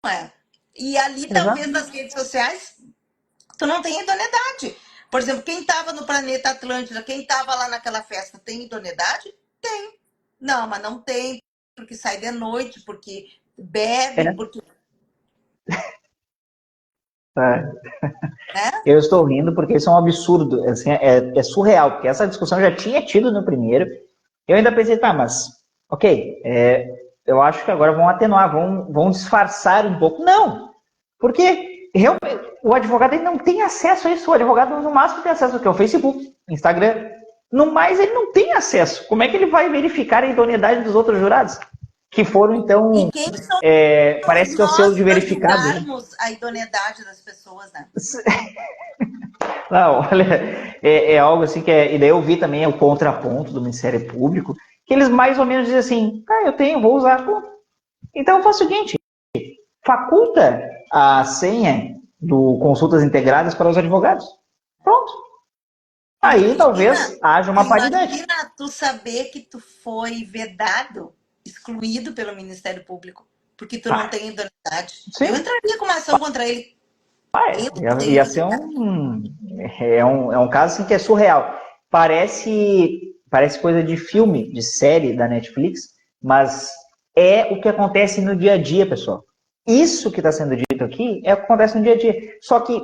S2: é? E ali, talvez, nas redes sociais, tu não tem idoneidade. Por exemplo, quem estava no Planeta Atlântida, quem estava lá naquela festa, tem idoneidade? Tem. Não, mas não tem, porque sai de noite, porque bebe, porque...
S3: Eu estou rindo porque isso é um absurdo, assim, é surreal, porque essa discussão já tinha tido no primeiro. Eu ainda pensei, tá, mas, ok, eu acho que agora vão atenuar, vão disfarçar um pouco. Não, porque realmente o advogado ele não tem acesso a isso. O advogado, no máximo, tem acesso ao que? Ao Facebook, Instagram. No mais, ele não tem acesso. Como é que ele vai verificar a idoneidade dos outros jurados? Que foram, então, parece que é o selo de verificado.
S2: A idoneidade das pessoas, né?
S3: Não, olha, é algo assim que e daí eu vi também o contraponto do Ministério Público, que eles mais ou menos dizem assim, vou usar. Então eu faço o seguinte, faculta a senha do Consultas Integradas para os advogados. Pronto. Aí talvez haja uma paridade.
S2: Imagina tu saber que tu foi vedado, excluído pelo Ministério Público, porque tu não tem idoneidade. Sim. Eu entraria com uma ação contra ele.
S3: Ia ser um caso assim que é surreal. Parece coisa de filme, de série da Netflix, mas é o que acontece no dia a dia, pessoal. Isso que está sendo dito aqui é o que acontece no dia a dia. Só que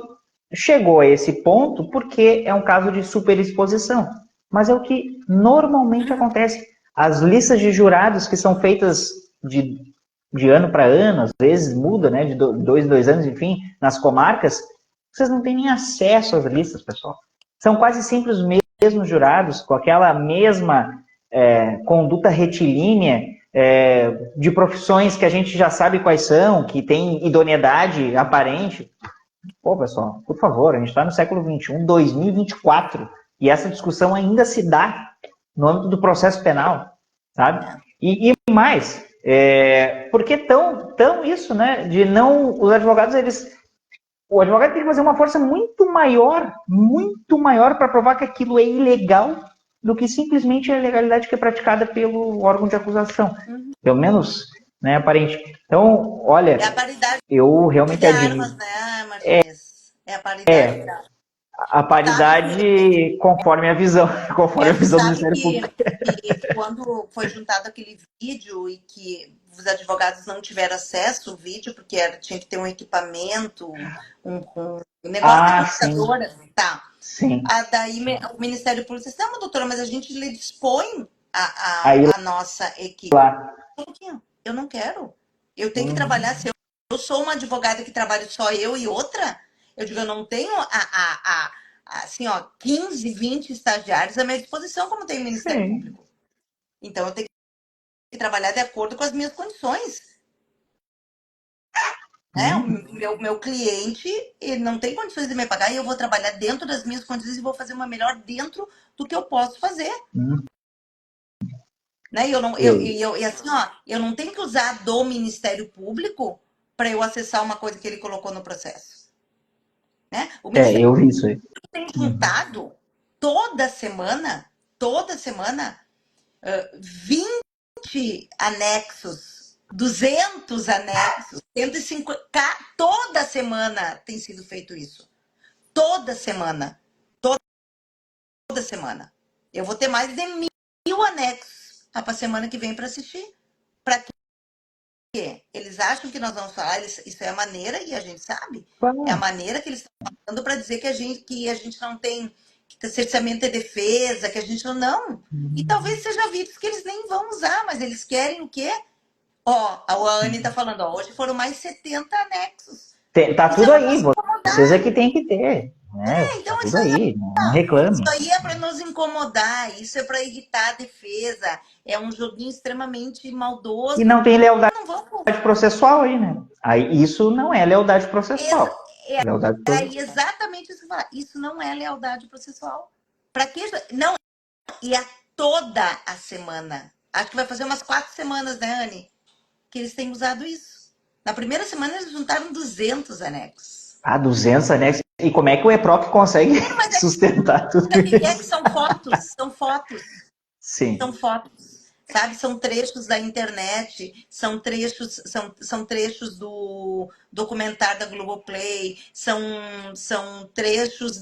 S3: chegou a esse ponto porque é um caso de superexposição. Mas é o que normalmente acontece. As listas de jurados que são feitas de ano para ano, às vezes muda, né, de 2 em 2 anos, enfim, nas comarcas, vocês não têm nem acesso às listas, pessoal. são quase sempre os mesmos jurados, com aquela mesma conduta retilínea, de profissões que a gente já sabe quais são, que tem idoneidade aparente. Pô, pessoal, por favor, a gente está no século XXI, 2024, e essa discussão ainda se dá no âmbito do processo penal, sabe? E mais, por que tão isso, né? De não, os advogados, o advogado tem que fazer uma força muito maior para provar que aquilo é ilegal do que simplesmente a ilegalidade que é praticada pelo órgão de acusação. Pelo menos, né, aparente. Então, olha,
S2: É a paridade
S3: eu realmente
S2: de
S3: admiro.
S2: armas, né, Martins? É a paridade de armas.
S3: A paridade conforme a visão, conforme a
S2: Tu
S3: visão do
S2: sabe
S3: Ministério Público.
S2: que quando foi juntado aquele vídeo e que os advogados não tiveram acesso ao vídeo, porque tinha que ter um equipamento, um negócio de computadora, tá?
S3: Sim.
S2: Daí o Ministério Público disse, não, doutora, mas a gente lhe dispõe
S3: Aí,
S2: a nossa equipe.
S3: lá.
S2: Eu não quero. Eu tenho que trabalhar. Se eu sou uma advogada que trabalha só eu e outra, eu digo, eu não tenho assim, ó, 15, 20 estagiários à minha disposição, como tem o Ministério Público. Então, eu tenho que trabalhar de acordo com as minhas condições. O meu cliente, ele não tem condições de me pagar e eu vou trabalhar dentro das minhas condições e vou fazer uma melhor dentro do que eu posso fazer. Né? E assim, ó, eu não tenho que usar do Ministério Público para eu acessar uma coisa que ele colocou no processo. Né? O Ministério
S3: eu vi isso aí.
S2: tem juntado toda semana, 20 anexos, 200 anexos, 150, toda semana tem sido feito isso. Toda semana. Toda semana. Eu vou ter mais de 1.000 anexos para a semana que vem para assistir. Para quê? Eles acham que nós vamos falar, isso é a maneira, e a gente sabe, é a maneira que eles estão falando para dizer que a gente não tem cerceamento de defesa, que a gente não. E talvez seja vídeos que eles nem vão usar, mas eles querem o quê? Ó, a Anne está falando, ó, hoje foram mais 70 anexos.
S3: Tá tudo aí, vocês é que tem que ter. Né?
S2: Então
S3: tá tudo aí, não reclame.
S2: Isso aí é para nos incomodar, isso é para irritar a defesa. É um joguinho extremamente maldoso.
S3: E não tem lealdade processual aí, né? Aí, isso não é lealdade processual.
S2: É exatamente isso que eu falar. Isso não é lealdade processual. Para que não? E é toda a semana. Acho que vai fazer umas 4 semanas, né, Anne? Que eles têm usado isso. Na primeira semana eles juntaram 200 anexos.
S3: 200 anexos. E como é que o EPROC consegue sustentar tudo isso?
S2: É que são fotos.
S3: Sim.
S2: São fotos. Sabe, são trechos da internet, são trechos do documentário da Globoplay, são trechos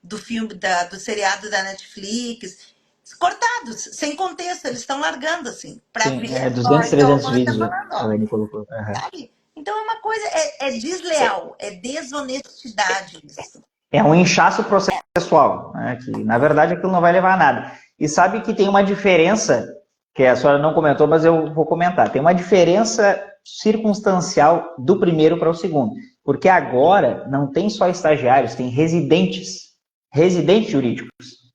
S2: do filme, do seriado da Netflix, cortados, sem contexto, eles estão largando assim, para ver.
S3: 200, 300 vídeos,
S2: a Anne colocou. Sabe? Então é uma coisa, é desleal, é desonestidade isso.
S3: É um inchaço processual, né, que na verdade aquilo não vai levar a nada. E sabe que tem uma diferença, que a senhora não comentou, mas eu vou comentar. Tem uma diferença circunstancial do primeiro para o segundo. Porque agora não tem só estagiários, tem residentes jurídicos.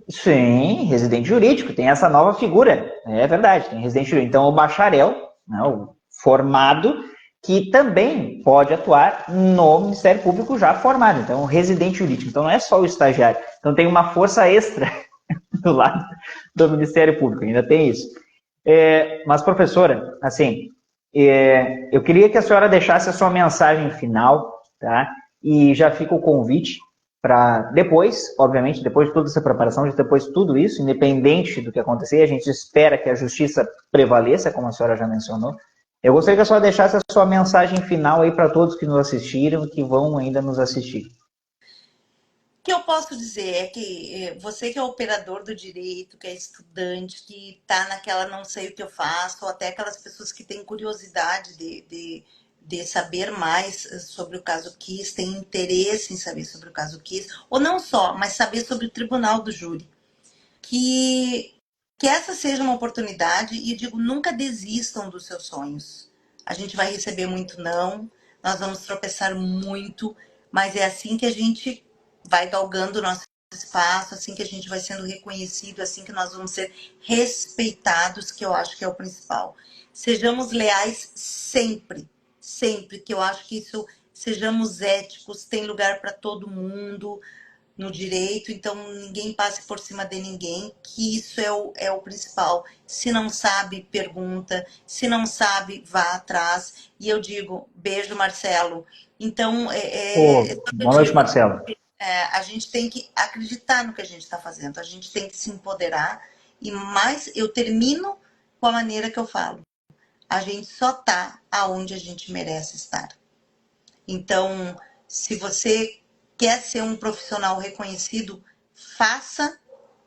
S3: Sim, residente jurídico, tem essa nova figura. É verdade, tem residente jurídico. Então, o bacharel, né, o formado, que também pode atuar no Ministério Público já formado. Então, o residente jurídico. Então, não é só o estagiário. Então, tem uma força extra do lado do Ministério Público. Ainda tem isso. Mas, professora, assim, eu queria que a senhora deixasse a sua mensagem final, tá? E já fica o convite para depois, obviamente, depois de toda essa preparação, depois de tudo isso, independente do que acontecer, a gente espera que a justiça prevaleça, como a senhora já mencionou. Eu gostaria que a senhora deixasse a sua mensagem final aí para todos que nos assistiram e que vão ainda nos assistir.
S2: O que eu posso dizer é que você que é operador do direito, que é estudante, que está naquela não sei o que eu faço, ou até aquelas pessoas que têm curiosidade de saber mais sobre o caso Kiss, têm interesse em saber sobre o caso Kiss, ou não só, mas saber sobre o tribunal do júri. Que essa seja uma oportunidade, e digo, nunca desistam dos seus sonhos. A gente vai receber muito não, nós vamos tropeçar muito, mas é assim que a gente vai galgando o nosso espaço, assim que a gente vai sendo reconhecido, assim que nós vamos ser respeitados, que eu acho que é o principal. Sejamos leais sempre, sempre, que eu acho que isso, sejamos éticos, tem lugar para todo mundo no direito, então ninguém passe por cima de ninguém, que isso é o principal. Se não sabe, pergunta, se não sabe, vá atrás. E eu digo, beijo, Marcelo. Então,
S3: Boa noite, Marcelo.
S2: a gente tem que acreditar no que a gente está fazendo, a gente tem que se empoderar. E mais, eu termino com a maneira que eu falo. A gente só está aonde a gente merece estar. Então, se você quer ser um profissional reconhecido, faça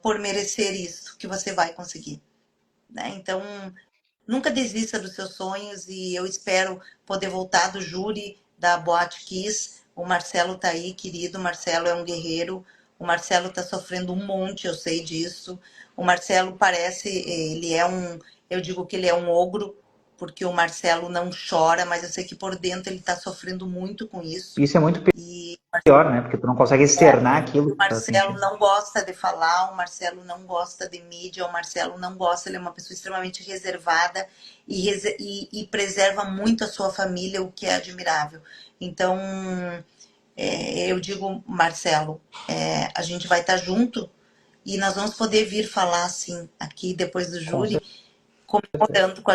S2: por merecer isso, que você vai conseguir. Né? Então, nunca desista dos seus sonhos e eu espero poder voltar do júri da Boate Kiss. O Marcelo tá aí, querido. O Marcelo é um guerreiro. O Marcelo tá sofrendo um monte, eu sei disso. O Marcelo parece, ele é um, eu digo que ele é um ogro, porque o Marcelo não chora, mas eu sei que por dentro ele tá sofrendo muito com isso.
S3: Isso é muito
S2: E
S3: pior, né? Porque tu não consegue externar aquilo
S2: o
S3: que tu tá
S2: Marcelo
S3: sentindo.
S2: não gosta de falar, o Marcelo não gosta de mídia, o Marcelo não gosta, ele é uma pessoa extremamente reservada e preserva muito a sua família, o que é admirável. Então, eu digo, Marcelo, a gente vai estar junto e nós vamos poder vir falar assim, aqui depois do
S3: Com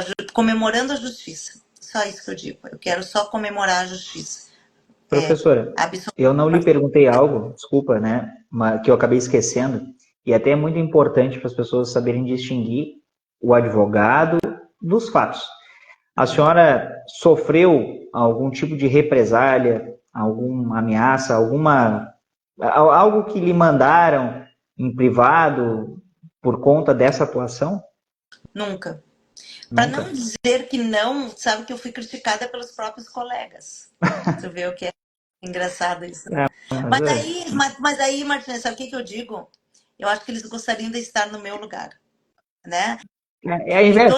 S2: júri, comemorando a justiça. Só isso que eu digo. Eu quero só comemorar a justiça.
S3: Professora, eu não lhe perguntei algo, desculpa, né, que eu acabei esquecendo, e até é muito importante para as pessoas saberem distinguir o advogado dos fatos. A senhora sofreu algum tipo de represália, alguma ameaça, algo que lhe mandaram em privado por conta dessa atuação?
S2: Nunca. Para
S3: Nunca.
S2: não dizer que não, sabe que eu fui criticada pelos próprios colegas. Você vê o que é engraçado isso, né? Mas aí, Martina, sabe o que eu digo? Eu acho que eles gostariam de estar no meu lugar, né?
S3: É a inveja.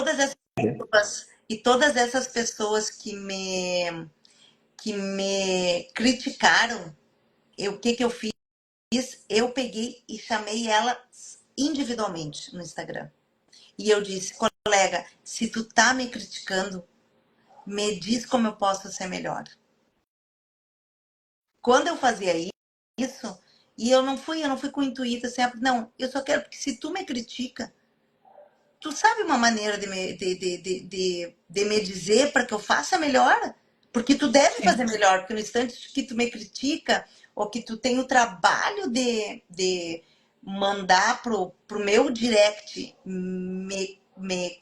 S2: E todas essas pessoas que me criticaram, o que eu fiz? Eu peguei e chamei elas individualmente no Instagram. E eu disse, colega, se tu tá me criticando, me diz como eu posso ser melhor. Quando eu fazia isso, e eu não fui com o intuito sempre, não, eu só quero, porque se tu me critica, tu sabe uma maneira de me dizer para que eu faça melhor? Porque tu deve fazer melhor, porque no instante que tu me critica, ou que tu tem o trabalho de mandar pro meu direct me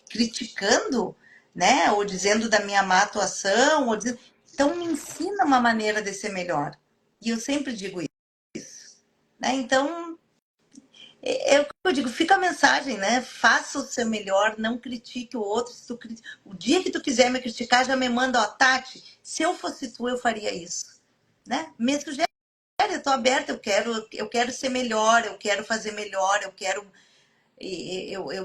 S2: criticando, né? Ou dizendo da minha má atuação, então me ensina uma maneira de ser melhor. E eu sempre digo isso. Né? Então, é o que eu digo, fica a mensagem, né? Faça o seu melhor, não critique o outro. O dia que tu quiser me criticar, já me manda, ó, Tati, se eu fosse tu, eu faria isso. Né? Me sugere, eu tô aberta, eu quero ser melhor, eu quero fazer melhor, eu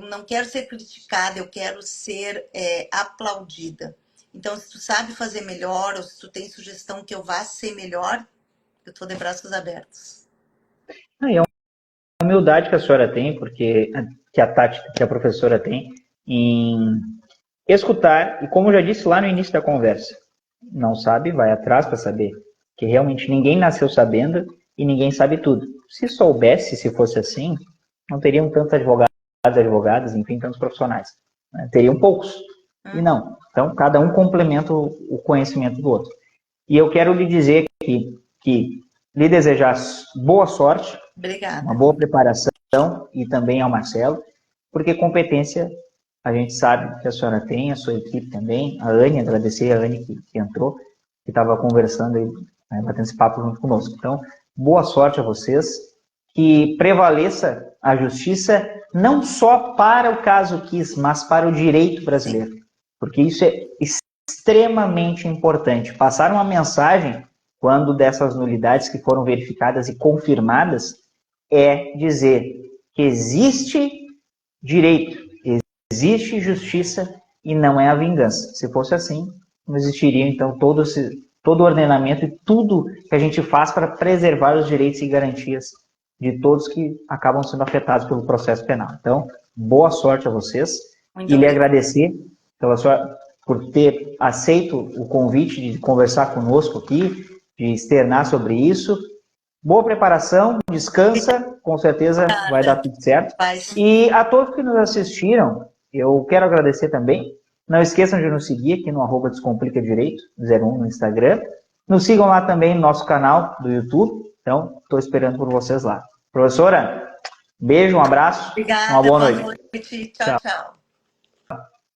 S2: não quero ser criticada, eu quero ser aplaudida. Então, se tu sabe fazer melhor, ou se tu tem sugestão que eu vá ser melhor, eu tô de braços abertos.
S3: É uma humildade que a senhora tem, que a Tati, que a professora tem, em escutar, e como eu já disse lá no início da conversa, não sabe, vai atrás para saber, que realmente ninguém nasceu sabendo e ninguém sabe tudo. Se soubesse, se fosse assim, não teriam tantos advogados, advogadas, enfim, tantos profissionais. Né? Teriam poucos. E não. Então, cada um complementa o conhecimento do outro. E eu quero lhe dizer que lhe desejar boa sorte,
S2: Obrigada.
S3: uma boa preparação, e também ao Marcelo, porque competência a gente sabe que a senhora tem, a sua equipe também, a Anne, agradecer a Anne que entrou, que estava conversando aí, né, batendo esse papo junto conosco. Então, boa sorte a vocês, que prevaleça a justiça não só para o caso Kiss, mas para o direito brasileiro, porque isso é extremamente importante. Passar uma mensagem, quando dessas nulidades que foram verificadas e confirmadas, é dizer que existe direito, existe justiça e não é a vingança. Se fosse assim, não existiria então todo todo o ordenamento e tudo que a gente faz para preservar os direitos e garantias de todos que acabam sendo afetados pelo processo penal. Então, boa sorte a vocês
S2: Muito
S3: e lhe
S2: obrigada.
S3: agradecer por ter aceito o convite de conversar conosco aqui, de externar sobre isso. Boa preparação, descansa, com certeza vai dar tudo certo. E a todos que nos assistiram, eu quero agradecer também. Não esqueçam de nos seguir aqui no @descomplicadireito 01 no Instagram. Nos sigam lá também no nosso canal do YouTube. Então, estou esperando por vocês lá. Professora, beijo, um abraço,
S2: Obrigada,
S3: uma boa
S2: boa
S3: noite.
S2: noite. Tchau, tchau.